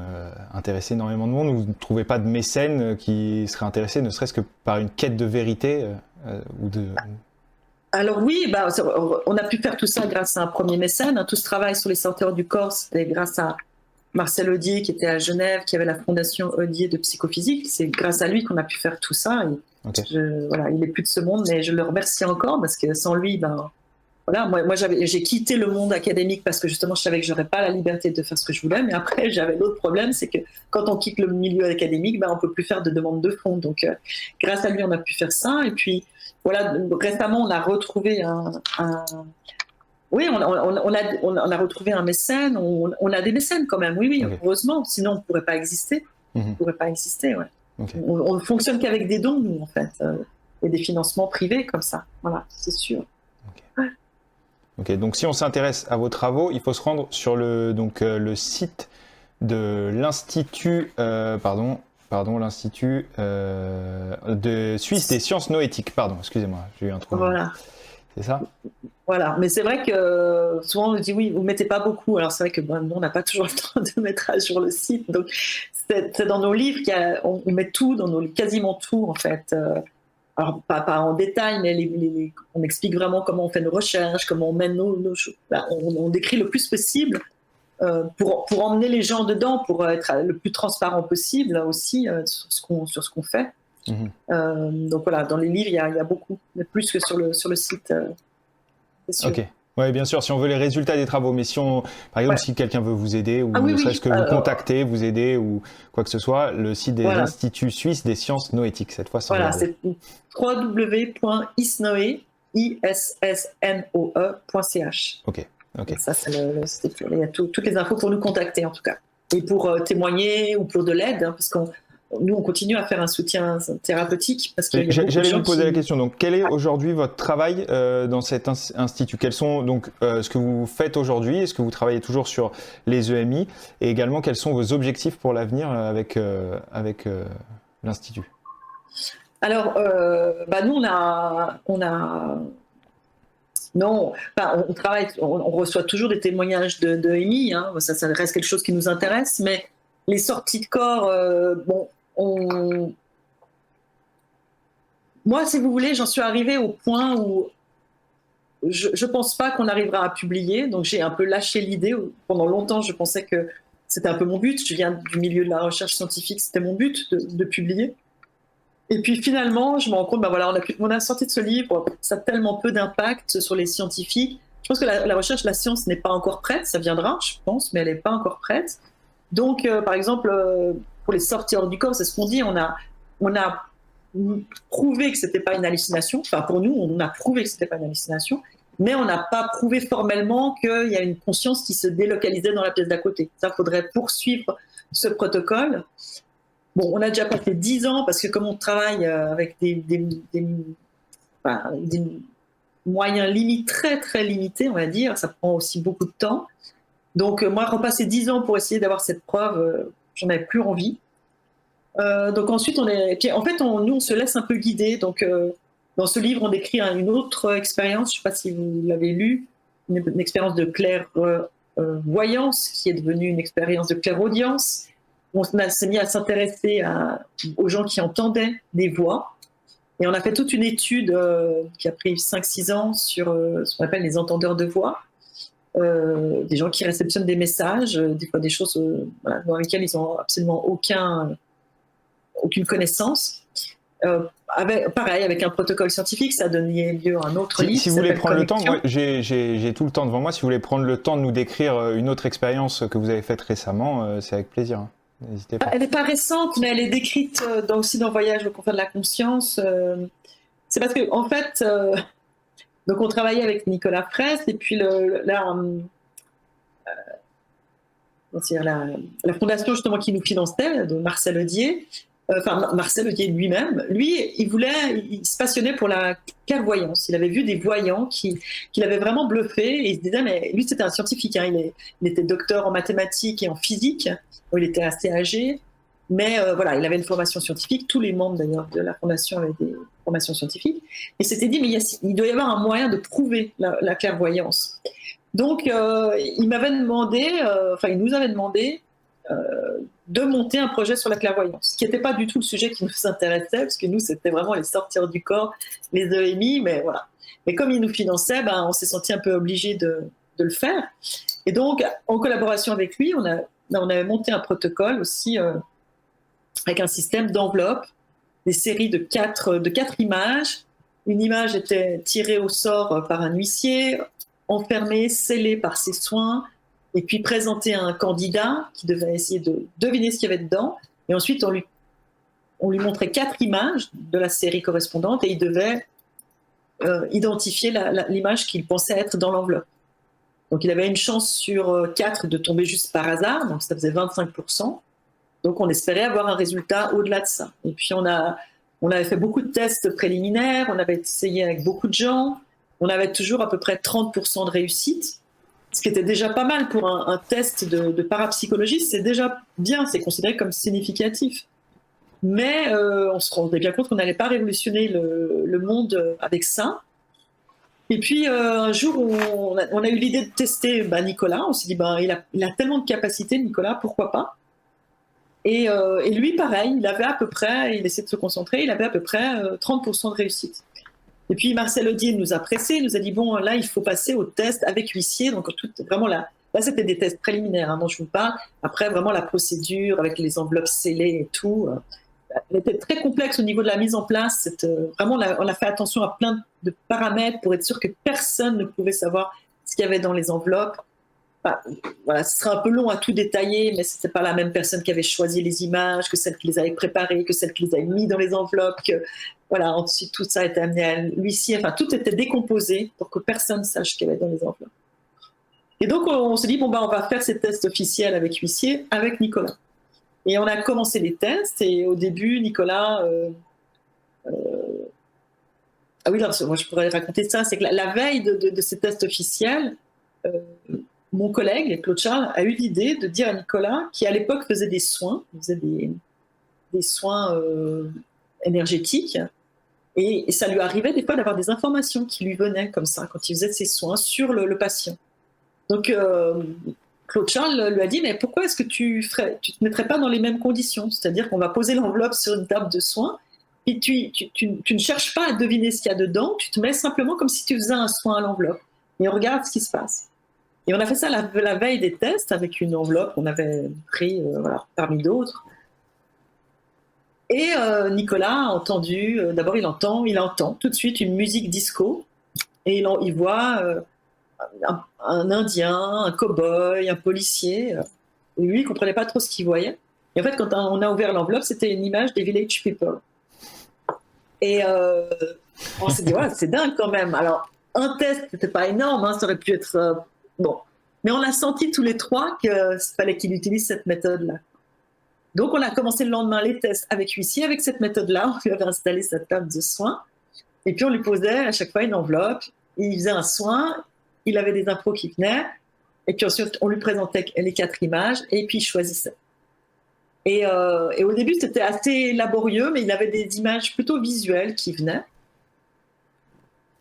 intéresser énormément de monde, vous ne trouvez pas de mécènes qui seraient intéressés, ne serait-ce que par une quête de vérité ou de... Alors oui, on a pu faire tout ça grâce à un premier mécène. Tout ce travail sur les senteurs du corps, c'était grâce à Marcel Audier qui était à Genève, qui avait la fondation Audier de psychophysique. C'est grâce à lui qu'on a pu faire tout ça. Et voilà, il n'est plus de ce monde, mais je le remercie encore parce que sans lui, voilà, moi j'ai quitté le monde académique parce que justement je savais que j'aurais pas la liberté de faire ce que je voulais, mais après j'avais l'autre problème, c'est que quand on quitte le milieu académique, on peut plus faire de demande de fonds. Donc grâce à lui on a pu faire ça. Et puis voilà, récemment on a retrouvé oui, on a retrouvé un mécène. On a des mécènes quand même, oui, okay. Heureusement, sinon on ne pourrait pas exister. On pourrait pas exister, ouais. Okay. On ne fonctionne qu'avec des dons, nous, en fait, et des financements privés comme ça. Voilà, c'est sûr. Okay. Ouais. Ok, donc si on s'intéresse à vos travaux, il faut se rendre sur le site de l'Institut, l'Institut de Suisse des sciences noétiques. Pardon, excusez-moi, j'ai eu un trou. Voilà. C'est ça ? Voilà, mais c'est vrai que souvent on dit oui, vous ne mettez pas beaucoup. Alors c'est vrai que nous, on n'a pas toujours le temps de mettre à jour le site. Donc c'est dans nos livres on met tout, quasiment tout en fait. Alors pas en détail, mais on explique vraiment comment on fait nos recherches, comment on mène nos choses. On décrit le plus possible pour emmener les gens dedans, pour être le plus transparent possible aussi sur ce qu'on fait. Donc voilà, dans les livres, il y a beaucoup, mais plus que sur le site. C'est sûr. Ok. Oui, bien sûr, si on veut les résultats des travaux, mais par exemple, si quelqu'un veut vous aider, ou ne serait-ce que vous contacter, vous aider, ou quoi que ce soit, le site des Instituts suisses des sciences noétiques, cette fois, voilà, c'est www.isnoe.ch. Ok. Ça, c'est il y a toutes les infos pour nous contacter, en tout cas. Et pour témoigner ou pour de l'aide, parce nous, on continue à faire un soutien thérapeutique. J'allais vous poser la question. Donc, quel est aujourd'hui votre travail dans cet institut ? Quels sont donc ce que vous faites aujourd'hui ? Est-ce que vous travaillez toujours sur les EMI ? Et également, quels sont vos objectifs pour l'avenir avec l'institut ? Alors, nous, on travaille, on reçoit toujours des témoignages de EMI. Hein, ça reste quelque chose qui nous intéresse, mais les sorties de corps, moi, si vous voulez, j'en suis arrivée au point où je ne pense pas qu'on arrivera à publier. Donc, j'ai un peu lâché l'idée. Pendant longtemps, je pensais que c'était un peu mon but. Je viens du milieu de la recherche scientifique. C'était mon but de publier. Et puis, finalement, je me rends compte, on a sorti de ce livre. Ça a tellement peu d'impact sur les scientifiques. Je pense que la recherche, la science n'est pas encore prête. Ça viendra, je pense, mais elle n'est pas encore prête. Donc, par exemple, pour les sorties hors du corps, c'est ce qu'on dit, on a prouvé que ce n'était pas une hallucination. Enfin, pour nous, on a prouvé que ce n'était pas une hallucination, mais on n'a pas prouvé formellement qu'il y a une conscience qui se délocalisait dans la pièce d'à côté. Ça, il faudrait poursuivre ce protocole. Bon, on a déjà passé 10 ans, parce que comme on travaille avec des moyens très, très limités, on va dire, ça prend aussi beaucoup de temps. Donc, moi, repasser 10 ans pour essayer d'avoir cette preuve, j'en avais plus envie. Donc ensuite, nous, on se laisse un peu guider. Donc, dans ce livre, on décrit une autre expérience, je ne sais pas si vous l'avez lu, une expérience de clairvoyance qui est devenue une expérience de clairaudience. On s'est mis à s'intéresser aux gens qui entendaient des voix. Et on a fait toute une étude qui a pris 5-6 ans sur ce qu'on appelle les entendeurs de voix. Des gens qui réceptionnent des messages, des fois des choses dans lesquelles ils n'ont absolument aucune connaissance. Pareil, avec un protocole scientifique, ça a donné lieu à un autre livre. Si vous voulez prendre le temps, moi j'ai tout le temps devant moi, si vous voulez prendre le temps de nous décrire une autre expérience que vous avez faite récemment, c'est avec plaisir. Hein. N'hésitez pas. Elle n'est pas récente, mais elle est décrite aussi dans Voyage au confins de la conscience. C'est parce que, en fait, donc on travaillait avec Nicolas Fraisse, et puis la fondation justement qui nous finançait, de Marcel Audier, Marcel Audier lui-même, il se passionnait pour la clairvoyance. Il avait vu des voyants qui l'avaient vraiment bluffé, et il se disait, mais lui c'était un scientifique, hein, il était docteur en mathématiques et en physique, il était assez âgé, mais il avait une formation scientifique. Tous les membres d'ailleurs de la fondation avaient des formations scientifiques, et s'était dit, mais il doit y avoir un moyen de prouver la clairvoyance. Donc il nous avait demandé de monter un projet sur la clairvoyance, qui n'était pas du tout le sujet qui nous intéressait, parce que nous, c'était vraiment les sortir du corps, les EMI, mais voilà. Mais comme il nous finançait, on s'est senti un peu obligé de le faire. Et donc, en collaboration avec lui, on a on avait monté un protocole aussi avec un système d'enveloppes, des séries de quatre images. Une image était tirée au sort par un huissier, enfermée, scellée par ses soins, et puis présentée à un candidat qui devait essayer de deviner ce qu'il y avait dedans. Et ensuite, on lui montrait 4 images de la série correspondante et il devait identifier l'image qu'il pensait être dans l'enveloppe. Donc il avait une chance sur 4 de tomber juste par hasard, donc ça faisait 25%. Donc on espérait avoir un résultat au-delà de ça. Et puis on avait fait beaucoup de tests préliminaires, on avait essayé avec beaucoup de gens, on avait toujours à peu près 30% de réussite, ce qui était déjà pas mal pour un test de parapsychologie, c'est déjà bien, c'est considéré comme significatif. Mais on se rendait bien compte qu'on n'allait pas révolutionner le monde avec ça. Et puis un jour, on a eu l'idée de tester Nicolas. On s'est dit, il a tellement de capacités, Nicolas, pourquoi pas. Et lui, pareil, il essayait de se concentrer, il avait à peu près 30% de réussite. Et puis Marcel Audier nous a pressés, il nous a dit, bon, là, il faut passer au test avec huissier. Donc vraiment là, c'était des tests préliminaires, dont je vous parle. Après, vraiment la procédure avec les enveloppes scellées et tout. Elle était très complexe au niveau de la mise en place. Vraiment, on a fait attention à plein de paramètres pour être sûr que personne ne pouvait savoir ce qu'il y avait dans les enveloppes. Voilà, ce serait un peu long à tout détailler, mais ce n'était pas la même personne qui avait choisi les images, que celle qui les avait préparées, que celle qui les avait mis dans les enveloppes. Voilà, ensuite, tout ça était amené à l'huissier. Enfin, tout était décomposé pour que personne sache ce qu'il y avait dans les enveloppes. Et donc, on s'est dit, on va faire ces tests officiels avec huissier, avec Nicolas. Et on a commencé les tests, et au début, Nicolas... Ah oui, non, moi je pourrais raconter ça, c'est que la veille de ces tests officiels, mon collègue, Claude Charles, a eu l'idée de dire à Nicolas, qui à l'époque faisait des soins, il faisait des soins énergétiques, et ça lui arrivait des fois d'avoir des informations qui lui venaient comme ça, quand il faisait ses soins sur le patient. Donc... Claude Charles lui a dit, mais pourquoi est-ce que tu te mettrais pas dans les mêmes conditions? C'est-à-dire qu'on va poser l'enveloppe sur une table de soins, et tu ne cherches pas à deviner ce qu'il y a dedans, tu te mets simplement comme si tu faisais un soin à l'enveloppe. Et on regarde ce qui se passe. Et on a fait ça la veille des tests avec une enveloppe qu'on avait pris parmi d'autres. Et Nicolas a entendu, d'abord il entend tout de suite une musique disco, et il voit... un Indien, un cow-boy, un policier. Et lui, il ne comprenait pas trop ce qu'il voyait. Et en fait, quand on a ouvert l'enveloppe, c'était une image des Village People. Et on s'est dit, ouais, c'est dingue quand même. Alors, un test, c'était pas énorme, ça aurait pu être... bon. Mais on a senti tous les trois qu'il fallait qu'il utilise cette méthode-là. Donc, on a commencé le lendemain les tests avec huissier, avec cette méthode-là. On lui avait installé sa table de soins. Et puis, on lui posait à chaque fois une enveloppe. Il faisait un soin. Il avait des infos qui venaient, et puis ensuite on lui présentait les 4 images, et puis il choisissait. Et au début c'était assez laborieux, mais il avait des images plutôt visuelles qui venaient,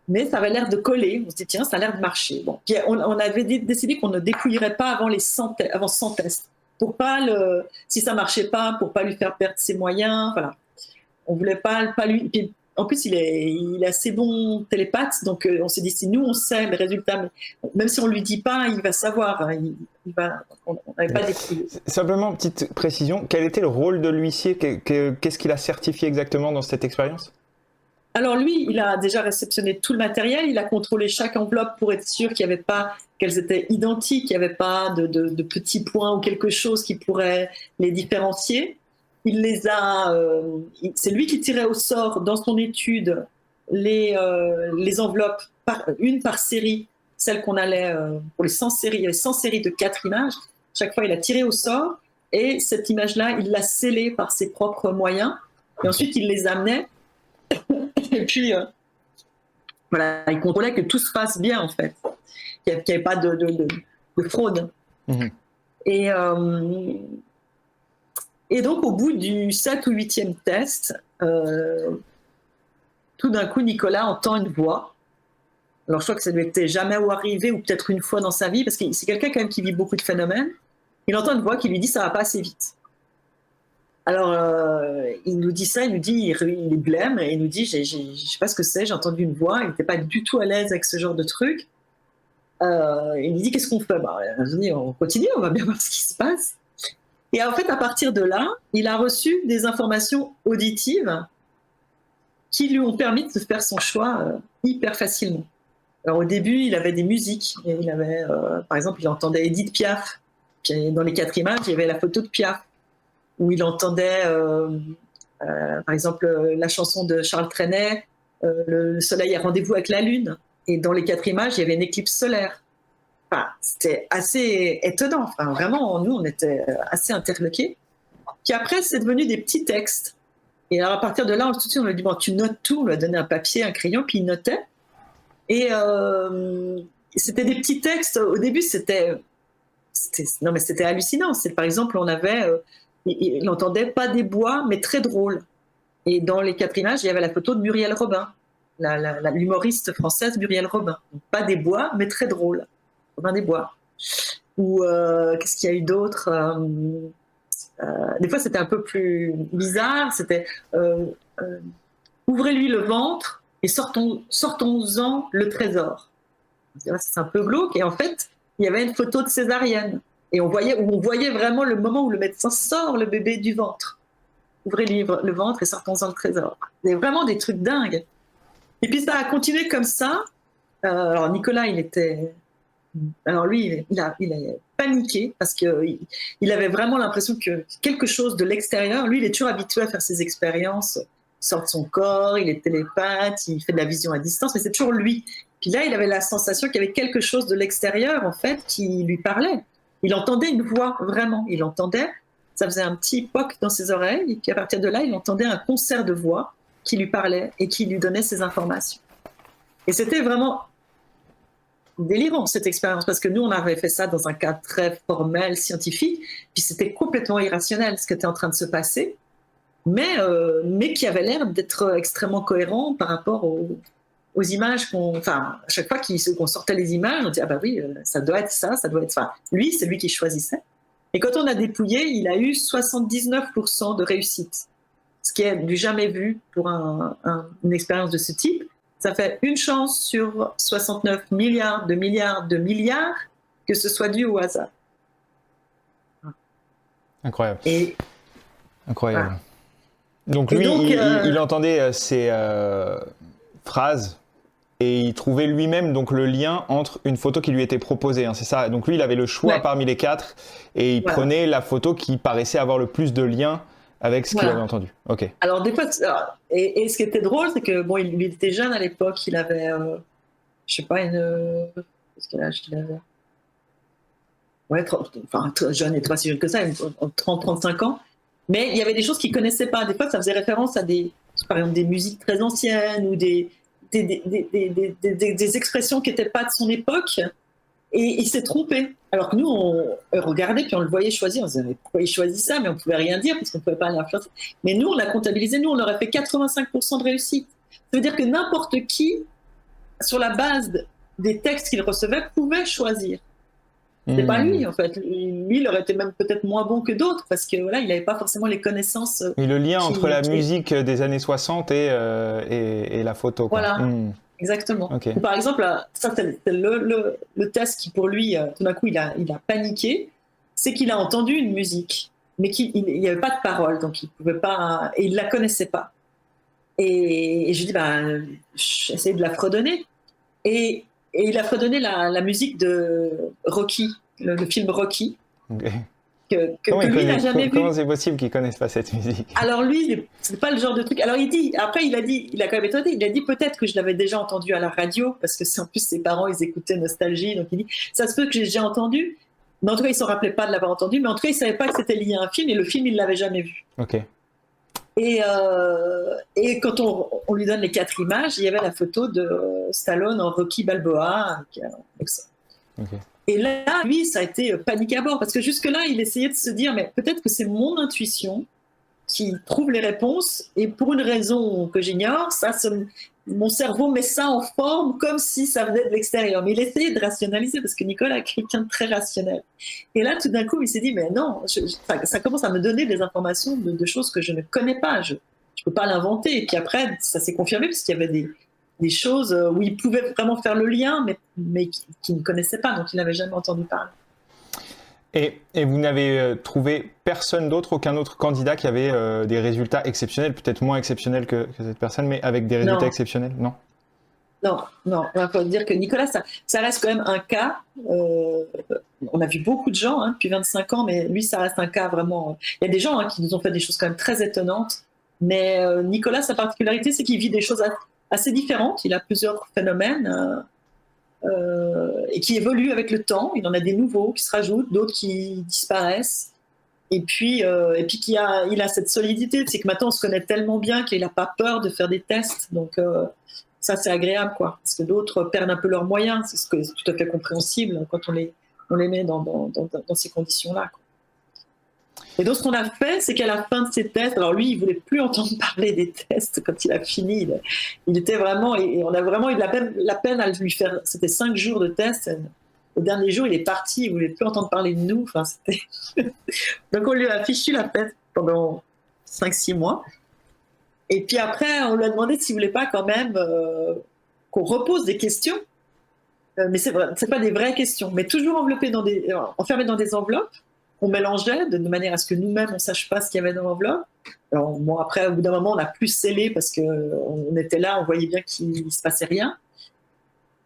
mais ça avait l'air de coller. On se dit tiens, ça a l'air de marcher. Bon. Puis on avait décidé qu'on ne dépouillerait pas avant 100 tests, pour pas si ça marchait pas, pour pas lui faire perdre ses moyens. Voilà, on voulait pas lui. Puis, en plus, il est assez bon télépathe, donc on s'est dit, si nous, on sait les résultats, mais même si on ne lui dit pas, il va savoir. On n'avait pas dépouillé. Simplement, petite précision, quel était le rôle de l'huissier? Qu'est-ce qu'il a certifié exactement dans cette expérience? Alors lui, il a déjà réceptionné tout le matériel, il a contrôlé chaque enveloppe pour être sûr qu'elles étaient identiques, qu'il n'y avait pas de petits points ou quelque chose qui pourrait les différencier. C'est lui qui tirait au sort dans son étude les enveloppes, une par série, celle qu'on allait pour les 100 séries. Il y avait 100 séries de 4 images. Chaque fois, il a tiré au sort et cette image-là, il l'a scellée par ses propres moyens. Et ensuite, il les amenait. Et puis, voilà, il contrôlait que tout se passe bien, en fait, qu'il n'y avait pas de fraude. Mmh. Et donc, au bout du 7 ou 8e test, tout d'un coup, Nicolas entend une voix. Alors, je crois que ça ne lui était jamais arrivé, ou peut-être une fois dans sa vie, parce que c'est quelqu'un quand même qui vit beaucoup de phénomènes. Il entend une voix qui lui dit « ça ne va pas assez vite ». Alors, il nous dit ça, il est blême, et il nous dit « je ne sais pas ce que c'est, j'ai entendu une voix ». Il n'était pas du tout à l'aise avec ce genre de truc. Il nous dit « qu'est-ce qu'on fait ?» Je dis « on continue, on va bien voir ce qui se passe ». Et en fait, à partir de là, il a reçu des informations auditives qui lui ont permis de faire son choix hyper facilement. Alors au début, il avait des musiques. Et il avait, par exemple, il entendait Edith Piaf. Puis dans les 4 images, il y avait la photo de Piaf. Où il entendait, par exemple, la chanson de Charles Trenet, le soleil a rendez-vous avec la lune. Et dans les 4 images, il y avait une éclipse solaire. Enfin, c'était assez étonnant. Enfin, vraiment, nous, on était assez interloqués. Puis après, c'est devenu des petits textes. Et alors, à partir de là, tout de suite, on lui a dit, bon, tu notes tout. On lui a donné un papier, un crayon, puis il notait. Et c'était des petits textes. Au début, non, mais c'était hallucinant. Par exemple, on avait, il entendait pas des bois, mais très drôle. Et dans les 4 images, il y avait la photo de Muriel Robin, l'humoriste française Muriel Robin. Donc, pas des bois, mais très drôle. Robin des Bois. Ou qu'est-ce qu'il y a eu d'autre des fois, c'était un peu plus bizarre. C'était ouvrez-lui le ventre et sortons-en le trésor. C'est un peu glauque. Et en fait, il y avait une photo de césarienne. Et on voyait vraiment le moment où le médecin sort le bébé du ventre. Ouvrez-lui le ventre et sortons-en le trésor. C'est vraiment des trucs dingues. Et puis ça a continué comme ça. Alors Nicolas, alors lui, il a paniqué parce qu'il avait vraiment l'impression que quelque chose de l'extérieur, lui, il est toujours habitué à faire ses expériences, il sort de son corps, il est télépathe, il fait de la vision à distance, mais c'est toujours lui. Puis là, il avait la sensation qu'il y avait quelque chose de l'extérieur, en fait, qui lui parlait. Il entendait une voix, vraiment. Il entendait, ça faisait un petit poc dans ses oreilles, et puis à partir de là, il entendait un concert de voix qui lui parlait et qui lui donnait ses informations. Et c'était vraiment délirant, cette expérience, parce que nous, on avait fait ça dans un cadre très formel, scientifique, puis c'était complètement irrationnel, ce qui était en train de se passer, mais qui avait l'air d'être extrêmement cohérent par rapport aux images enfin, à chaque fois qu'on sortait les images, on disait, ah bah oui, ça doit être ça, ça doit être ça. Lui, c'est lui qui choisissait. Et quand on a dépouillé, il a eu 79% de réussite, ce qui est du jamais vu pour une expérience de ce type. Ça fait une chance sur 69 milliards de que ce soit dû au hasard. Incroyable. Incroyable. Voilà. Donc lui, il entendait ces phrases et il trouvait lui-même donc le lien entre une photo qui lui était proposée, hein, c'est ça. Donc lui, il avait le choix parmi les 4 et il prenait la photo qui paraissait avoir le plus de lien avec ce qu'il avait entendu. Ok. Alors des fois, et ce qui était drôle, c'est que bon, il était jeune à l'époque, il avait, je sais pas, quel âge il avait? Ouais, jeune et pas si jeune que ça, 30-35 ans. Mais il y avait des choses qu'il connaissait pas. Des fois, ça faisait référence à par exemple, des musiques très anciennes ou des expressions qui n'étaient pas de son époque. Et il s'est trompé. Alors que nous, on regardait, puis on le voyait choisir. On se disait, mais pourquoi il choisit ça? Mais on ne pouvait rien dire, parce qu'on ne pouvait pas l'influencer. Mais nous, on l'a comptabilisé. Nous, on aurait fait 85% de réussite. Ça veut dire que n'importe qui, sur la base des textes qu'il recevait, pouvait choisir. C'est pas lui, en fait. Lui, il aurait été même peut-être moins bon que d'autres, parce que voilà, il n'avait pas forcément les connaissances. Et le lien entre la musique des années 60 et la photo. Quoi. Voilà. Exactement. Okay. Par exemple, ça c'est le test qui pour lui, tout d'un coup, il a paniqué, c'est qu'il a entendu une musique, mais qu'il n'y avait pas de parole, donc il pouvait pas, et il la connaissait pas. Et je dis, j'essaie de la fredonner, et il a fredonné la musique de Rocky, le film Rocky. Okay. Que lui n'a jamais vu. Comment c'est possible qu'ils connaissent pas cette musique? Alors lui, c'est pas le genre de truc. Alors il a quand même étonné, il a dit peut-être que je l'avais déjà entendu à la radio, parce que en plus ses parents ils écoutaient Nostalgie, donc il dit ça se peut que j'ai déjà entendu, mais en tout cas il s'en rappelait pas de l'avoir entendu, mais en tout cas il savait pas que c'était lié à un film, et le film il l'avait jamais vu. Ok. Et quand on lui donne les 4 images, il y avait la photo de Stallone en Rocky Balboa avec ça. Okay. Et là, lui, ça a été panique à bord, parce que jusque-là, il essayait de se dire, mais peut-être que c'est mon intuition qui trouve les réponses, et pour une raison que j'ignore, mon cerveau met ça en forme comme si ça venait de l'extérieur. Mais il essayait de rationaliser, parce que Nicolas est quelqu'un de très rationnel. Et là, tout d'un coup, il s'est dit, mais non, ça commence à me donner des informations de choses que je ne connais pas. Je ne peux pas l'inventer. Et puis après, ça s'est confirmé, parce qu'il y avait des choses où il pouvait vraiment faire le lien, mais qu'il ne connaissait pas, donc il n'avait jamais entendu parler. Et vous n'avez trouvé personne d'autre, aucun autre candidat qui avait des résultats exceptionnels, peut-être moins exceptionnels que cette personne, mais avec des résultats exceptionnels, non? Non, non, il faut dire que Nicolas, ça reste quand même un cas. On a vu beaucoup de gens depuis 25 ans, mais lui, ça reste un cas vraiment. Il y a des gens qui nous ont fait des choses quand même très étonnantes, mais Nicolas, sa particularité, c'est qu'il vit des choses assez différentes. Il a plusieurs phénomènes et qui évoluent avec le temps. Il en a des nouveaux qui se rajoutent, d'autres qui disparaissent. Et puis il a cette solidité, c'est que maintenant on se connaît tellement bien qu'il n'a pas peur de faire des tests. Donc ça c'est agréable, quoi. Parce que d'autres perdent un peu leurs moyens, c'est tout à fait compréhensible quand on les met dans ces conditions-là, quoi. Et donc ce qu'on a fait, c'est qu'à la fin de ces tests, alors lui il voulait plus entendre parler des tests quand il a fini. Il était vraiment, et on a vraiment eu la peine à lui faire. C'était 5 jours de tests. Au dernier jour, il est parti, il voulait plus entendre parler de nous. Enfin, donc on lui a fichu la paix pendant 5-6 mois. Et puis après, on lui a demandé s'il voulait pas quand même qu'on repose des questions. Mais c'est pas des vraies questions, mais toujours enveloppées enfermées dans des enveloppes. On mélangeait de manière à ce que nous-mêmes on sache pas ce qu'il y avait dans l'enveloppe. Alors bon, après, au bout d'un moment, on a plus scellé parce que on était là, on voyait bien qu'il se passait rien.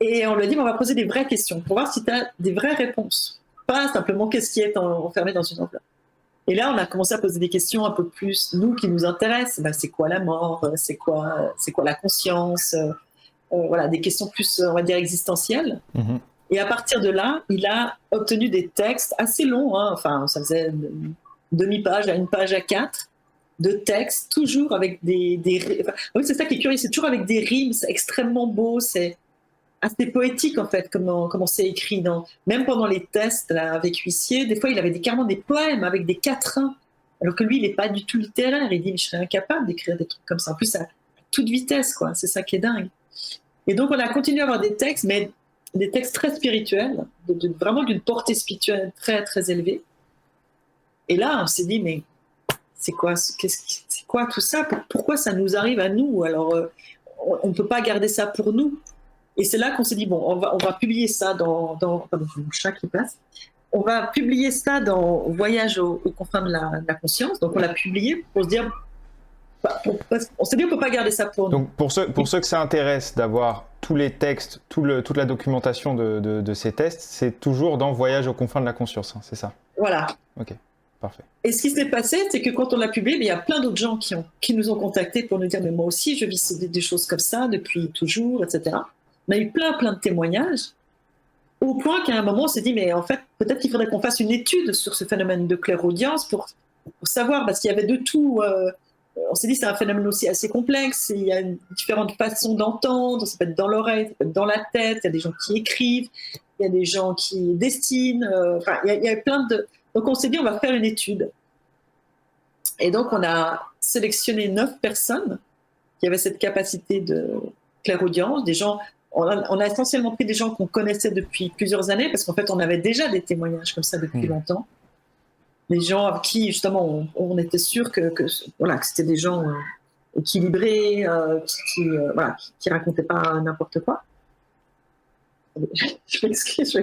Et on lui a dit, on va poser des vraies questions pour voir si tu as des vraies réponses. Pas simplement qu'est-ce qui est enfermé dans une enveloppe. Et là, on a commencé à poser des questions un peu plus, nous, qui nous intéressent. C'est quoi la mort? C'est quoi la conscience? Voilà, des questions plus, on va dire, existentielles. Mm-hmm. Et à partir de là, il a obtenu des textes assez longs. Enfin, ça faisait une demi-page à une page à 4 de textes, toujours avec des oui, c'est ça qui est curieux, c'est toujours avec des rimes, c'est extrêmement beau, c'est assez poétique en fait, comment c'est écrit. Même pendant les tests là, avec Huissier, des fois il avait carrément des poèmes avec des quatrains, alors que lui il n'est pas du tout littéraire. Il dit mais je serais incapable d'écrire des trucs comme ça, en plus à toute vitesse, quoi. C'est ça qui est dingue. Et donc on a continué à avoir des textes, mais des textes très spirituels, vraiment d'une portée spirituelle très très élevée. Et là on s'est dit mais c'est quoi tout ça? Pourquoi ça nous arrive à nous? Alors on ne peut pas garder ça pour nous. Et c'est là qu'on s'est dit, bon, on va publier ça pardon, mon chat qui passe. On va publier ça dans Voyage aux confins de la conscience. Donc on l'a publié pour se dire, on s'est dit, on ne peut pas garder ça pour nous. Donc pour ceux que ça intéresse d'avoir tous les textes, toute la documentation de ces tests, c'est toujours dans Voyage aux confins de la conscience, c'est ça? Voilà. Ok. Parfait. Et ce qui s'est passé, c'est que quand on l'a publié, il y a plein d'autres gens qui nous ont contactés pour nous dire, mais moi aussi, je vis des choses comme ça depuis toujours, etc. On a eu plein de témoignages, au point qu'à un moment, on s'est dit, mais en fait, peut-être qu'il faudrait qu'on fasse une étude sur ce phénomène de clairaudience pour savoir, parce qu'il y avait de tout. On s'est dit, c'est un phénomène aussi assez complexe, il y a différentes façons d'entendre, ça peut être dans l'oreille, ça peut être dans la tête, il y a des gens qui écrivent, il y a des gens qui destinent, enfin, il y a plein de... Donc on s'est dit, on va faire une étude. Et donc on a sélectionné 9 personnes qui avaient cette capacité de clairaudience, des gens... On a essentiellement pris des gens qu'on connaissait depuis plusieurs années, parce qu'en fait, on avait déjà des témoignages comme ça depuis longtemps. Des gens avec qui, justement, on était sûr que c'était des gens équilibrés, qui racontaient pas n'importe quoi. Je m'excuse,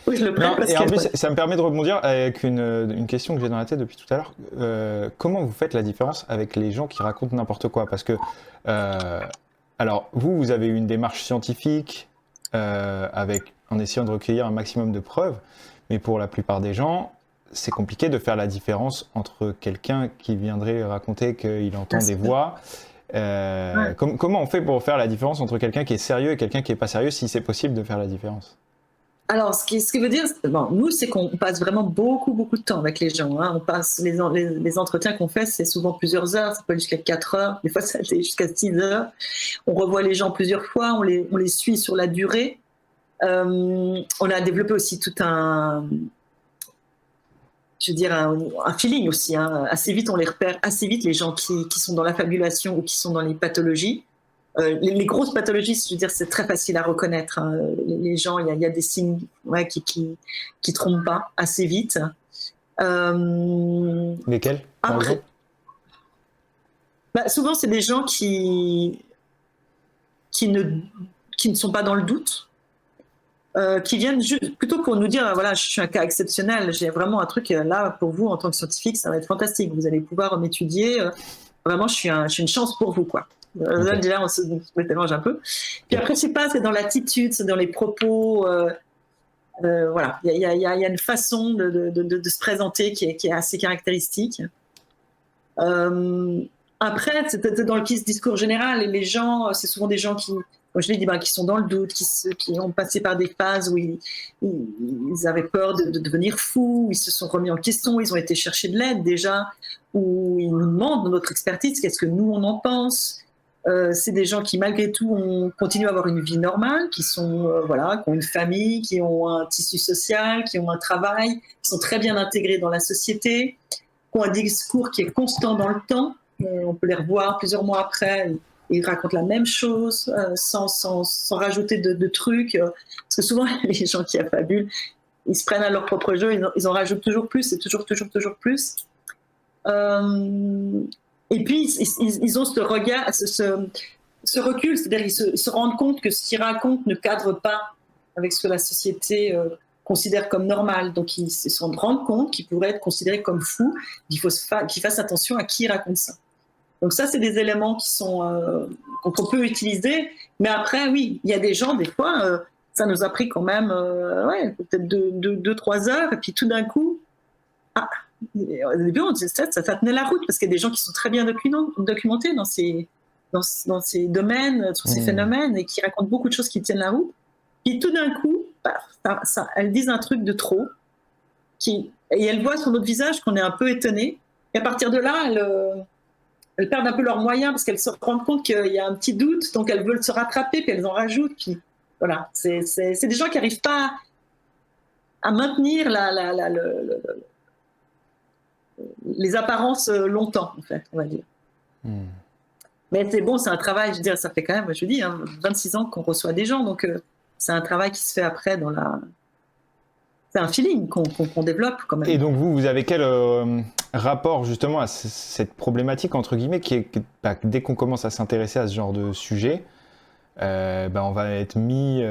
oui, je le prends. Et en plus, ça me permet de rebondir avec une question que j'ai dans la tête depuis tout à l'heure. Comment vous faites la différence avec les gens qui racontent n'importe quoi? Parce que... alors, vous avez eu une démarche scientifique en essayant de recueillir un maximum de preuves, mais pour la plupart des gens, c'est compliqué de faire la différence entre quelqu'un qui viendrait raconter qu'il entend des voix. Comment on fait pour faire la différence entre quelqu'un qui est sérieux et quelqu'un qui n'est pas sérieux, si c'est possible de faire la différence? Alors, ce qui veut dire, nous, c'est qu'on passe vraiment beaucoup de temps avec les gens. On passe les entretiens qu'on fait, c'est souvent plusieurs heures, ça peut aller jusqu'à 4 heures, des fois ça allait jusqu'à 6 heures. On revoit les gens plusieurs fois, on les suit sur la durée. On a développé aussi tout un feeling aussi. Assez vite, on les repère assez vite, les gens qui sont dans l'affabulation ou qui sont dans les pathologies. Les grosses pathologies, je veux dire, c'est très facile à reconnaître. Les gens, il y a des signes qui trompent pas assez vite. Lesquels, par exemple? Souvent, c'est des gens qui ne sont pas dans le doute. qui viennent plutôt pour nous dire, voilà, je suis un cas exceptionnel, j'ai vraiment un truc là pour vous en tant que scientifique, ça va être fantastique, vous allez pouvoir m'étudier, vraiment je suis une chance pour vous, quoi. Là, déjà, on se mélange un peu. Puis après, je sais pas, c'est dans l'attitude, c'est dans les propos, voilà, il y a une façon de se présenter qui est assez caractéristique. Après, c'est dans le discours général, et les gens, c'est souvent des gens qui, comme je l'ai dit, qui sont dans le doute, qui ont passé par des phases où ils avaient peur de devenir fous, où ils se sont remis en question, ils ont été chercher de l'aide déjà, où ils nous demandent notre expertise, qu'est-ce que nous on en pense. C'est des gens qui, malgré tout, continuent à avoir une vie normale, qui sont voilà, qui ont une famille, qui ont un tissu social, qui ont un travail, qui sont très bien intégrés dans la société, qui ont un discours qui est constant dans le temps. On peut les revoir plusieurs mois après. Ils racontent la même chose sans rajouter de trucs. Parce que souvent, les gens qui affabulent, ils se prennent à leur propre jeu, ils en rajoutent toujours plus et toujours plus. Et puis, ils ont ce regard, ce recul, c'est-à-dire ils se rendent compte que ce qu'ils racontent ne cadre pas avec ce que la société considère comme normal. Donc, ils se rendent compte qu'ils pourraient être considérés comme fous, qu'ils fassent attention à qui raconte ça. Donc ça, c'est des éléments qui sont qu'on peut utiliser. Mais après, oui, il y a des gens, des fois, ça nous a pris quand même peut-être 2-3 heures. Et puis tout d'un coup, au début, on disait ça tenait la route parce qu'il y a des gens qui sont très bien documentés dans ces domaines, sur ces phénomènes et qui racontent beaucoup de choses qui tiennent la route. Puis tout d'un coup, elles disent un truc de trop et elles voient sur notre visage qu'on est un peu étonné. Et à partir de là, elles perdent un peu leurs moyens parce qu'elles se rendent compte qu'il y a un petit doute, donc elles veulent se rattraper, puis elles en rajoutent. Puis voilà, c'est des gens qui n'arrivent pas à maintenir les apparences longtemps, en fait, on va dire. Mais c'est bon, c'est un travail, je veux dire, ça fait quand même, je dis, 26 ans qu'on reçoit des gens, donc c'est un travail qui se fait après dans c'est un feeling qu'on développe quand même. Et donc vous avez quel rapport justement à cette problématique, entre guillemets, qui est que dès qu'on commence à s'intéresser à ce genre de sujet, on va être mis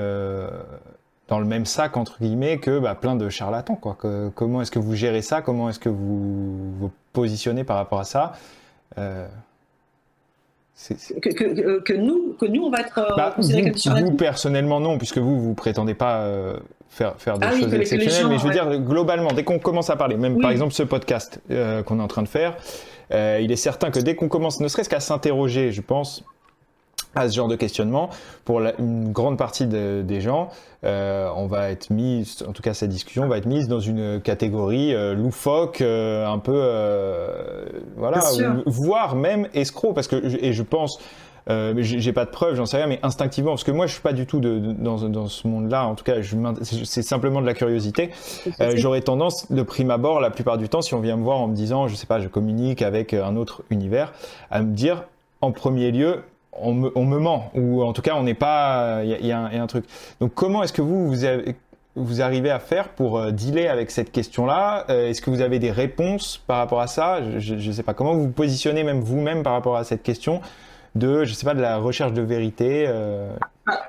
dans le même sac, entre guillemets, que plein de charlatans, quoi. Comment est-ce que vous gérez ça? Comment est-ce que vous vous positionnez par rapport à ça? Que nous, on va être considérés comme des charlatans. Vous, personnellement, non, puisque vous prétendez pas faire des choses exceptionnelles, mais je veux dire, globalement, dès qu'on commence à parler, même par exemple ce podcast qu'on est en train de faire, il est certain que dès qu'on commence, ne serait-ce qu'à s'interroger, je pense, à ce genre de questionnement, pour une grande partie des gens, on va être mis, en tout cas cette discussion va être mise dans une catégorie loufoque, un peu, voilà, voire même escroc, parce que, et je pense, j'ai pas de preuves, j'en sais rien, mais instinctivement, parce que moi je suis pas du tout dans ce monde-là, en tout cas c'est simplement de la curiosité, j'aurais tendance, de prime abord, la plupart du temps, si on vient me voir en me disant, je sais pas, je communique avec un autre univers, à me dire, en premier lieu, on me ment, ou en tout cas on n'est pas, il y a un truc. Donc comment est-ce que vous arrivez à faire pour dealer avec cette question-là? Est-ce que vous avez des réponses par rapport à ça? Je sais pas, comment vous vous positionnez même vous-même par rapport à cette question de, je sais pas, de la recherche de vérité?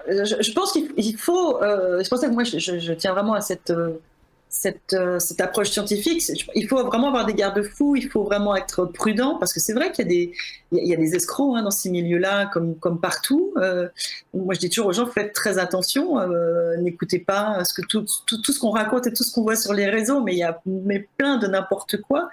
Je pense qu'il faut, c'est pour ça que moi je tiens vraiment à cette approche scientifique. Il faut vraiment avoir des garde-fous, il faut vraiment être prudent, parce que c'est vrai qu'il y a des escrocs dans ces milieux-là, comme partout. Moi, je dis toujours aux gens, faites très attention, n'écoutez pas tout ce qu'on raconte et tout ce qu'on voit sur les réseaux, mais il y a plein de n'importe quoi.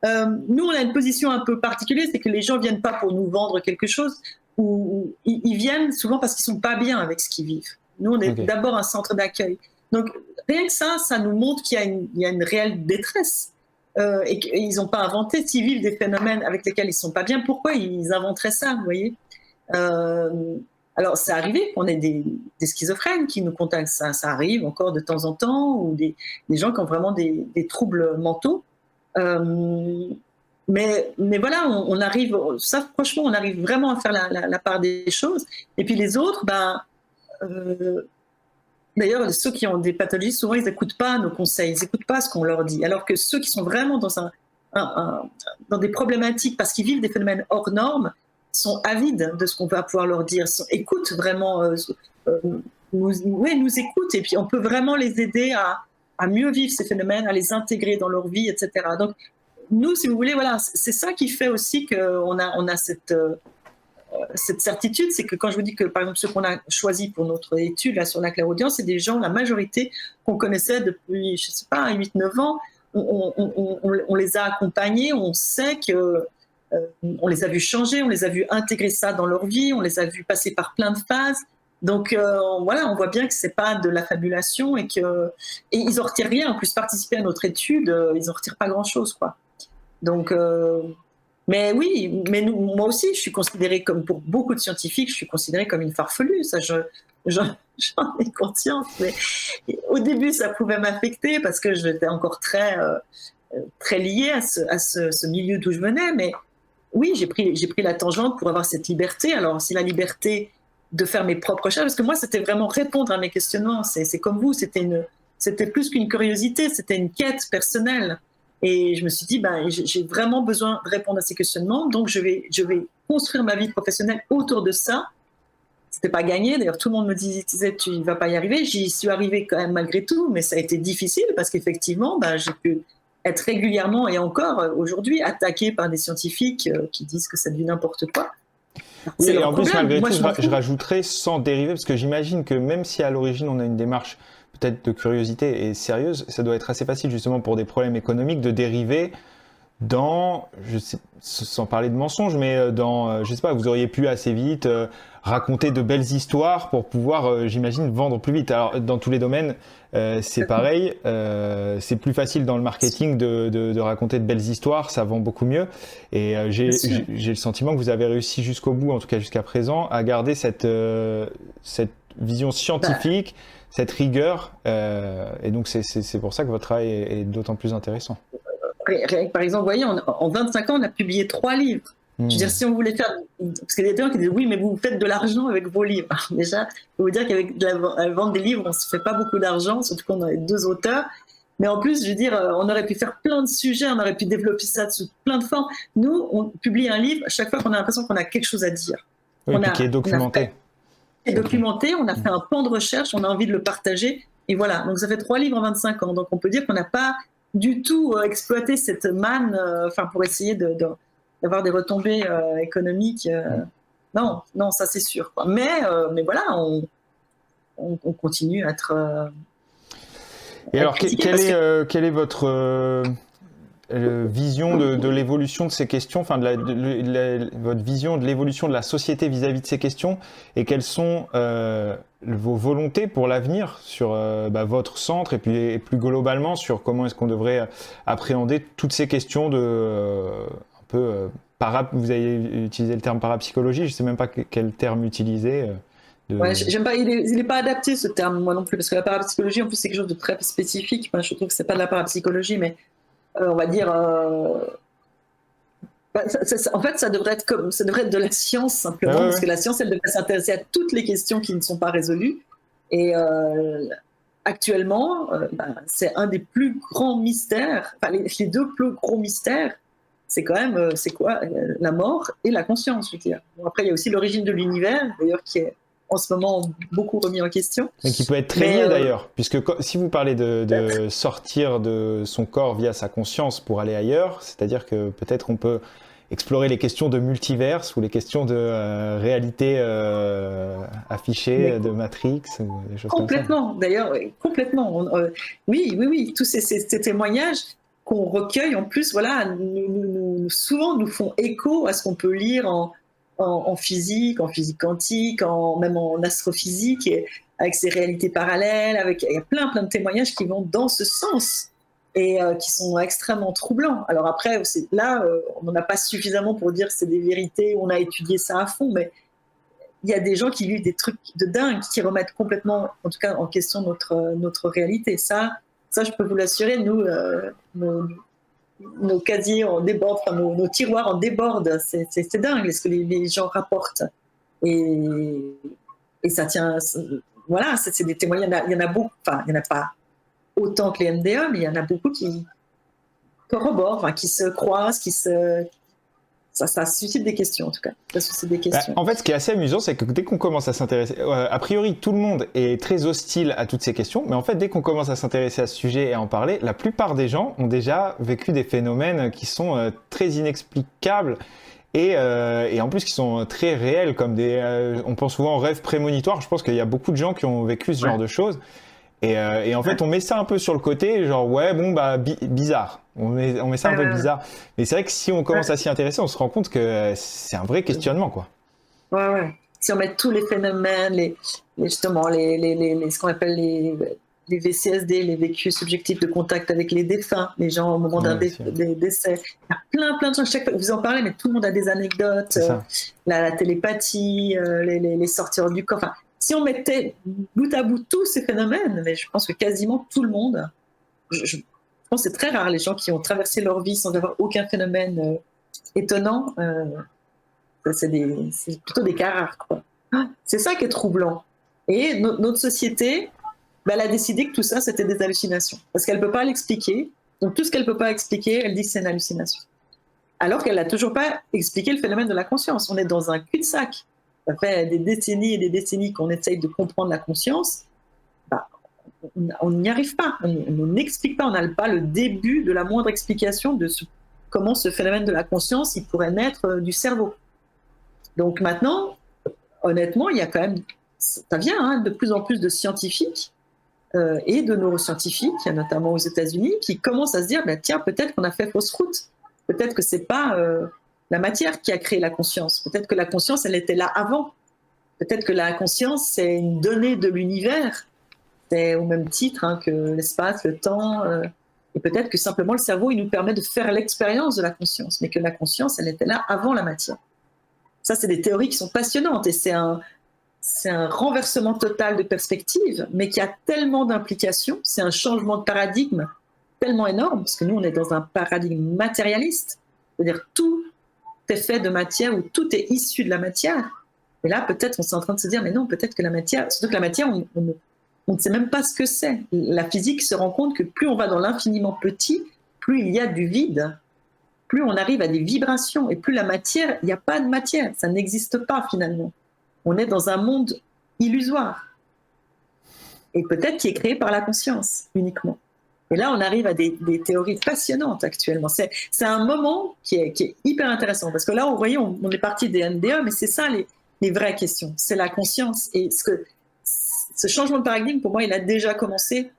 Nous, on a une position un peu particulière, c'est que les gens viennent pas pour nous vendre quelque chose, ou ils viennent souvent parce qu'ils sont pas bien avec ce qu'ils vivent. Nous, on est d'abord un centre d'accueil. Donc, rien que ça nous montre qu'il y a une réelle détresse et qu'ils n'ont pas inventé. S'ils vivent des phénomènes avec lesquels ils ne sont pas bien, pourquoi ils inventeraient ça, vous voyez? Alors, c'est arrivé qu'on ait des schizophrènes qui nous contactent, ça arrive encore de temps en temps, ou des gens qui ont vraiment des troubles mentaux. Mais voilà, on arrive, ça franchement, on arrive vraiment à faire la part des choses. Et puis les autres, d'ailleurs, ceux qui ont des pathologies, souvent, ils n'écoutent pas nos conseils, ils n'écoutent pas ce qu'on leur dit. Alors que ceux qui sont vraiment dans des problématiques, parce qu'ils vivent des phénomènes hors normes, sont avides de ce qu'on va pouvoir leur dire, écoutent vraiment nous écoutent, et puis on peut vraiment les aider à mieux vivre ces phénomènes, à les intégrer dans leur vie, etc. Donc, nous, si vous voulez, voilà, c'est ça qui fait aussi qu'on a cette certitude, c'est que quand je vous dis que, par exemple, ceux qu'on a choisis pour notre étude là, sur la clairaudience, c'est des gens, la majorité, qu'on connaissait depuis, je ne sais pas, 8-9 ans. On les a accompagnés, on sait que on les a vus changer, on les a vus intégrer ça dans leur vie, on les a vus passer par plein de phases. Donc voilà, on voit bien que c'est pas de la fabulation et ils en retirent rien. En plus, participer à notre étude, ils en retirent pas grand-chose, quoi. Donc, mais oui, moi aussi, je suis considérée comme, pour beaucoup de scientifiques, je suis considérée comme une farfelue. Ça, j'en ai conscience. Mais au début, ça pouvait m'affecter parce que j'étais encore très liée à ce milieu d'où je venais. Mais oui, j'ai pris la tangente pour avoir cette liberté. Alors, si la liberté de faire mes propres recherches, parce que moi, c'était vraiment répondre à mes questionnements. C'est comme vous, c'était plus qu'une curiosité, c'était une quête personnelle. Et je me suis dit, j'ai vraiment besoin de répondre à ces questionnements, donc je vais construire ma vie professionnelle autour de ça. C'était pas gagné, d'ailleurs tout le monde me disait tu ne vas pas y arriver. J'y suis arrivée quand même malgré tout, mais ça a été difficile parce qu'effectivement, j'ai pu être régulièrement et encore aujourd'hui attaquée par des scientifiques qui disent que c'est du n'importe quoi. Oui, et en plus, malgré tout, je rajouterais sans dériver, parce que j'imagine que même si à l'origine on a une démarche peut-être de curiosité et sérieuse, ça doit être assez facile justement pour des problèmes économiques de dériver dans, je sais, sans parler de mensonges, mais dans, je sais pas, vous auriez pu assez vite raconter de belles histoires pour pouvoir, j'imagine, vendre plus vite. Alors dans tous les domaines, c'est pareil, c'est plus facile dans le marketing de raconter de belles histoires, ça vend beaucoup mieux. Et j'ai le sentiment que vous avez réussi jusqu'au bout, en tout cas jusqu'à présent, à garder cette vision scientifique, cette rigueur, et donc c'est pour ça que votre travail est d'autant plus intéressant. Par exemple, vous voyez, en 25 ans, on a publié 3 livres. Je veux dire, si on voulait faire... Parce qu'il y a des gens qui disent, oui, mais vous faites de l'argent avec vos livres. Alors, déjà, je peux vous dire qu'avec la vente des livres, on ne se fait pas beaucoup d'argent, surtout qu'on a 2 auteurs. Mais en plus, je veux dire, on aurait pu faire plein de sujets, on aurait pu développer ça sous plein de formes. Nous, on publie un livre à chaque fois qu'on a l'impression qu'on a quelque chose à dire. Oui, qui est documenté. On a fait un pan de recherche, on a envie de le partager. Et voilà, donc ça fait 3 livres en 25 ans. Donc on peut dire qu'on n'a pas du tout exploité cette manne pour essayer d'avoir des retombées économiques. Non, ça c'est sûr, quoi. Mais voilà, on continue à être... Et alors, quelle est votre vision de l'évolution de ces questions, enfin votre vision de l'évolution de la société vis-à-vis de ces questions, et quelles sont vos volontés pour l'avenir sur votre centre et puis et plus globalement sur comment est-ce qu'on devrait appréhender toutes ces questions de un peu vous avez utilisé le terme parapsychologie, je ne sais même pas quel terme utiliser. Ouais, j'aime pas, il n'est pas adapté ce terme, moi non plus, parce que la parapsychologie, en plus, c'est quelque chose de très spécifique. Enfin, je trouve que c'est pas de la parapsychologie, mais on va dire, en fait, ça devrait être de la science simplement, parce que la science, elle devrait s'intéresser à toutes les questions qui ne sont pas résolues. Et actuellement, c'est un des plus grands mystères. Enfin, les 2 plus gros mystères, c'est quand même, c'est quoi, la mort et la conscience, je veux dire. Bon, après, il y a aussi l'origine de l'univers, d'ailleurs, qui est en ce moment beaucoup remis en question. Mais qui peut être très lié d'ailleurs, puisque si vous parlez de sortir de son corps via sa conscience pour aller ailleurs, c'est-à-dire que peut-être on peut explorer les questions de multiverse ou les questions de réalité affichée, de Matrix, ou des choses comme ça. Complètement, d'ailleurs, complètement. Oui, tous ces témoignages qu'on recueille, en plus, voilà, souvent nous font écho à ce qu'on peut lire en physique quantique, même en astrophysique, et avec ces réalités parallèles, il y a plein de témoignages qui vont dans ce sens et qui sont extrêmement troublants. Alors après, là, on n'en a pas suffisamment pour dire que c'est des vérités, on a étudié ça à fond, mais il y a des gens qui vivent des trucs de dingue, qui remettent complètement, en tout cas, en question notre réalité. Ça, je peux vous l'assurer, nous, nos casiers en débordent, enfin, nos tiroirs en débordent, c'est dingue ce que les gens rapportent. Et ça tient, voilà, c'est des témoignages, il y en a beaucoup, enfin, il n'y en a pas autant que les MDA, mais il y en a beaucoup qui corroborent, qui se croisent, ça suscite des questions en tout cas. Ça suscite des questions. En fait, ce qui est assez amusant, c'est que dès qu'on commence à s'intéresser, a priori, tout le monde est très hostile à toutes ces questions, mais en fait, dès qu'on commence à s'intéresser à ce sujet et à en parler, la plupart des gens ont déjà vécu des phénomènes qui sont très inexplicables et en plus qui sont très réels, comme on pense souvent aux rêves prémonitoires. Je pense qu'il y a beaucoup de gens qui ont vécu ce genre de choses. Et en fait, on met ça un peu sur le côté, genre ouais, bon bah bizarre. On met ça un peu bizarre. Mais c'est vrai que si on commence à s'y intéresser, on se rend compte que c'est un vrai questionnement, quoi. Ouais. Si on met tous les phénomènes, justement ce qu'on appelle les VCSD, les vécus subjectifs de contact avec les défunts, les gens au moment d'un décès. Il y a plein de choses. Vous en parlez, mais tout le monde a des anecdotes. La télépathie, les sorties du corps. Enfin, si on mettait bout à bout tous ces phénomènes, mais je pense que quasiment tout le monde, je pense que c'est très rare les gens qui ont traversé leur vie sans avoir aucun phénomène étonnant. C'est plutôt des cas rares, quoi. C'est ça qui est troublant. Et notre société, elle a décidé que tout ça, c'était des hallucinations. Parce qu'elle ne peut pas l'expliquer. Donc tout ce qu'elle ne peut pas expliquer, elle dit que c'est une hallucination. Alors qu'elle n'a toujours pas expliqué le phénomène de la conscience. On est dans un cul-de-sac. Ça fait des décennies et des décennies qu'on essaye de comprendre la conscience. On n'y arrive pas. On n'explique pas. On n'a pas le début de la moindre explication de comment ce phénomène de la conscience il pourrait naître du cerveau. Donc maintenant, honnêtement, il y a quand même, ça vient de plus en plus de scientifiques et de neuroscientifiques, notamment aux États-Unis, qui commencent à se dire, tiens, peut-être qu'on a fait fausse route. Peut-être que c'est pas la matière qui a créé la conscience. Peut-être que la conscience, elle était là avant. Peut-être que la conscience, c'est une donnée de l'univers. C'est au même titre que l'espace, le temps. Et peut-être que simplement le cerveau, il nous permet de faire l'expérience de la conscience. Mais que la conscience, elle était là avant la matière. Ça, c'est des théories qui sont passionnantes. Et c'est un renversement total de perspective, mais qui a tellement d'implications. C'est un changement de paradigme tellement énorme, parce que nous, on est dans un paradigme matérialiste. C'est-à-dire tout est fait de matière ou tout est issu de la matière. Et là, peut-être, on est en train de se dire, mais non, peut-être que la matière, surtout que la matière, on ne sait même pas ce que c'est. La physique se rend compte que plus on va dans l'infiniment petit, plus il y a du vide, plus on arrive à des vibrations, et plus la matière, il n'y a pas de matière, ça n'existe pas finalement. On est dans un monde illusoire, et peut-être qui est créé par la conscience uniquement. Et là, on arrive à des théories passionnantes actuellement. C'est un moment qui est hyper intéressant, parce que là, vous voyez, on est parti des NDE, mais c'est ça les vraies questions, c'est la conscience. Et ce changement de paradigme, pour moi, il a déjà commencé,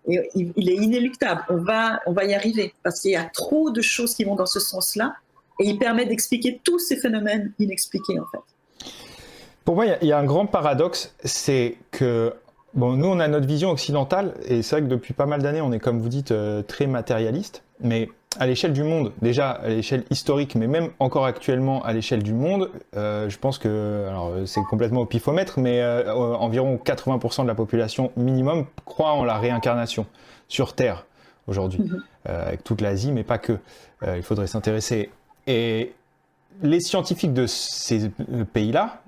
et il est inéluctable. On va y arriver, parce qu'il y a trop de choses qui vont dans ce sens-là, et il permet d'expliquer tous ces phénomènes inexpliqués, en fait. Pour moi, il y a un grand paradoxe, c'est que nous, on a notre vision occidentale, et c'est vrai que depuis pas mal d'années, on est, comme vous dites, très matérialiste, mais à l'échelle du monde, déjà à l'échelle historique, mais même encore actuellement à l'échelle du monde, je pense que, alors c'est complètement au pifomètre, mais environ 80% de la population minimum croit en la réincarnation sur Terre aujourd'hui, avec toute l'Asie, mais pas que. Il faudrait s'intéresser. Et les scientifiques de ces pays-là,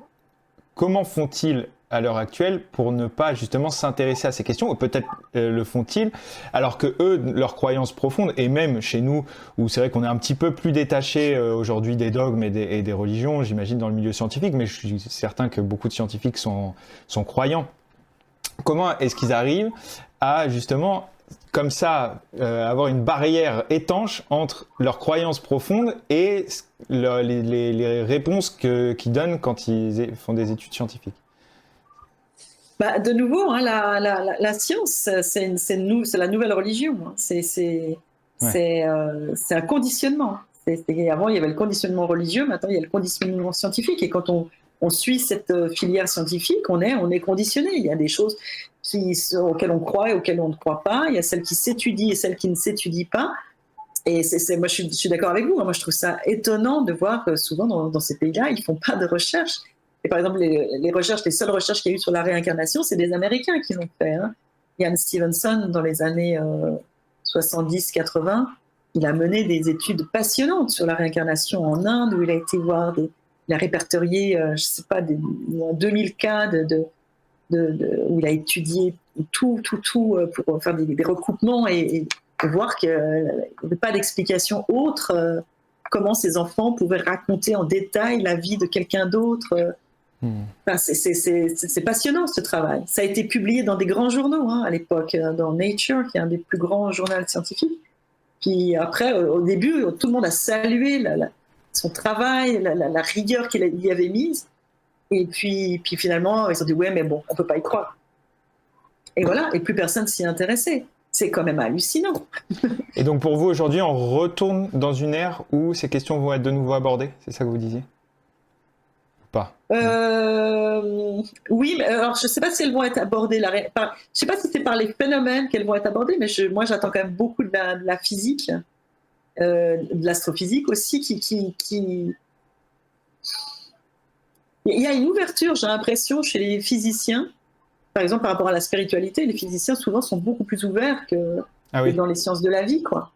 comment font-ils à l'heure actuelle pour ne pas justement s'intéresser à ces questions, ou peut-être le font-ils, alors que eux, leurs croyances profondes, et même chez nous, où c'est vrai qu'on est un petit peu plus détaché aujourd'hui des dogmes et des religions, j'imagine dans le milieu scientifique, mais je suis certain que beaucoup de scientifiques sont croyants. Comment est-ce qu'ils arrivent à justement, comme ça, avoir une barrière étanche entre leurs croyances profondes et les réponses qu'ils donnent quand ils font des études scientifiques? De nouveau, la science, c'est la nouvelle religion. C'est un conditionnement. Avant, il y avait le conditionnement religieux, maintenant, il y a le conditionnement scientifique. Et quand on suit cette filière scientifique, on est conditionné. Il y a des choses auxquelles on croit et auxquelles on ne croit pas. Il y a celles qui s'étudient et celles qui ne s'étudient pas. Et moi, je suis d'accord avec vous. Moi, je trouve ça étonnant de voir que souvent, dans ces pays-là, ils ne font pas de recherche. Et par exemple, les seules recherches qu'il y a eu sur la réincarnation, c'est des Américains qui l'ont fait. Ian Stevenson, dans les années 70-80, il a mené des études passionnantes sur la réincarnation en Inde, où il a été voir il a répertorié, 2000 cas où il a étudié tout pour faire des recoupements et voir qu'il n'y avait pas d'explication autre comment ces enfants pouvaient raconter en détail la vie de quelqu'un d'autre. Enfin, c'est passionnant ce travail. Ça a été publié dans des grands journaux à l'époque, dans Nature, qui est un des plus grands journaux scientifiques. Puis après, au début, tout le monde a salué son travail, la rigueur qu'il y avait mise. Et puis finalement, ils ont dit ouais, mais bon, on peut pas y croire. Et voilà, et plus personne s'y intéressait. C'est quand même hallucinant. Et donc pour vous, aujourd'hui, on retourne dans une ère où ces questions vont être de nouveau abordées? C'est ça que vous disiez? Pas. Oui, mais alors je ne sais pas si elles vont être abordées. Je ne sais pas si c'est par les phénomènes qu'elles vont être abordées, mais moi j'attends quand même beaucoup de la physique, de l'astrophysique aussi, il y a une ouverture, j'ai l'impression, chez les physiciens. Par exemple, par rapport à la spiritualité, les physiciens souvent sont beaucoup plus ouverts que dans les sciences de la vie, quoi.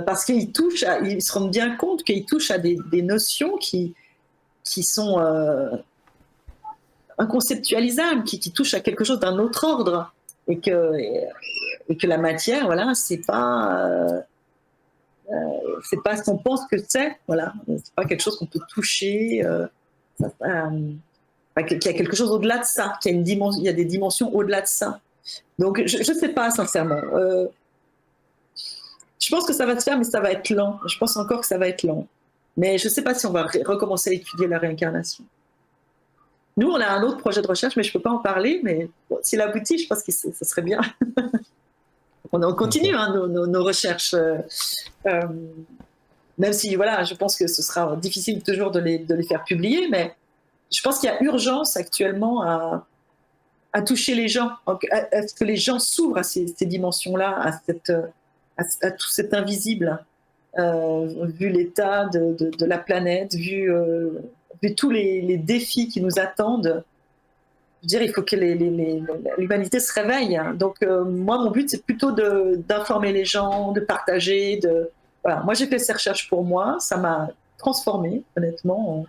Parce qu'ils se rendent bien compte qu'ils touchent à des notions qui sont inconceptualisables, qui touchent à quelque chose d'un autre ordre, et que la matière, voilà, c'est pas ce qu'on pense que c'est, voilà, c'est pas quelque chose qu'on peut toucher. Qu'il y a quelque chose au-delà de ça, il y a des dimensions au-delà de ça. Donc, je ne sais pas, sincèrement. Je pense que ça va se faire, mais ça va être lent. Je pense encore que ça va être lent. Mais je ne sais pas si on va recommencer à étudier la réincarnation. Nous, on a un autre projet de recherche, mais je ne peux pas en parler. Mais bon, s'il aboutit, je pense que ce serait bien. On continue nos recherches. Même si, voilà, je pense que ce sera difficile toujours de les faire publier, mais je pense qu'il y a urgence actuellement à toucher les gens, à ce que les gens s'ouvrent à ces dimensions-là, à tout cet invisible, vu l'état de la planète, vu tous les défis qui nous attendent. Je veux dire, il faut que l'humanité se réveille. Donc, moi, mon but, c'est plutôt d'informer les gens, de partager. Voilà. Moi, j'ai fait ces recherches pour moi. Ça m'a transformée, honnêtement.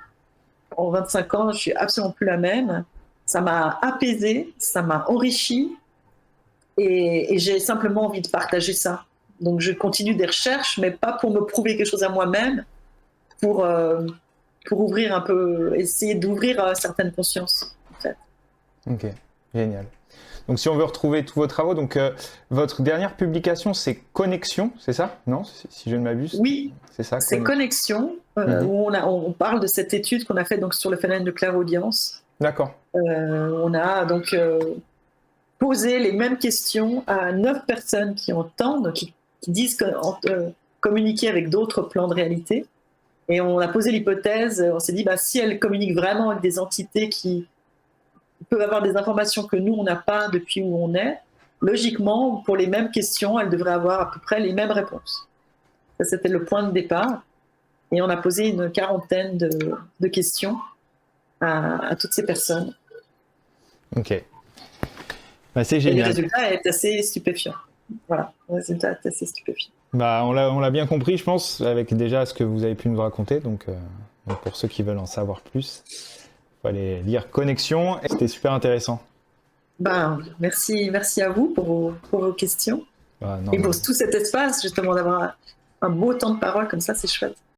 En 25 ans, je suis absolument plus la même. Ça m'a apaisée, ça m'a enrichie, et j'ai simplement envie de partager ça. Donc je continue des recherches, mais pas pour me prouver quelque chose à moi-même, pour ouvrir un peu, essayer d'ouvrir certaines consciences. En fait. Ok, génial. Donc si on veut retrouver tous vos travaux, donc votre dernière publication, c'est Connexion, c'est ça? Non, si je ne m'abuse? Oui, c'est ça. C'est Connexion, où on parle de cette étude qu'on a faite donc, sur le phénomène de clairaudience. D'accord. On a donc posé les mêmes questions à 9 personnes qui entendent, qui disent communiquer avec d'autres plans de réalité. Et on a posé l'hypothèse, on s'est dit, si elles communiquent vraiment avec des entités qui peuvent avoir des informations que nous, on n'a pas depuis où on est, logiquement, pour les mêmes questions, elles devraient avoir à peu près les mêmes réponses. Ça, c'était le point de départ. Et on a posé une quarantaine de questions à toutes ces personnes. Ok. C'est génial. Et le résultat est assez stupéfiant. Voilà, le résultat est assez stupéfiant. On l'a bien compris, je pense, avec déjà ce que vous avez pu nous raconter. Donc pour ceux qui veulent en savoir plus, il faut aller lire Connexion. C'était super intéressant. Merci à vous pour vos questions. Et pour tout cet espace, justement, d'avoir un beau temps de parole comme ça, c'est chouette.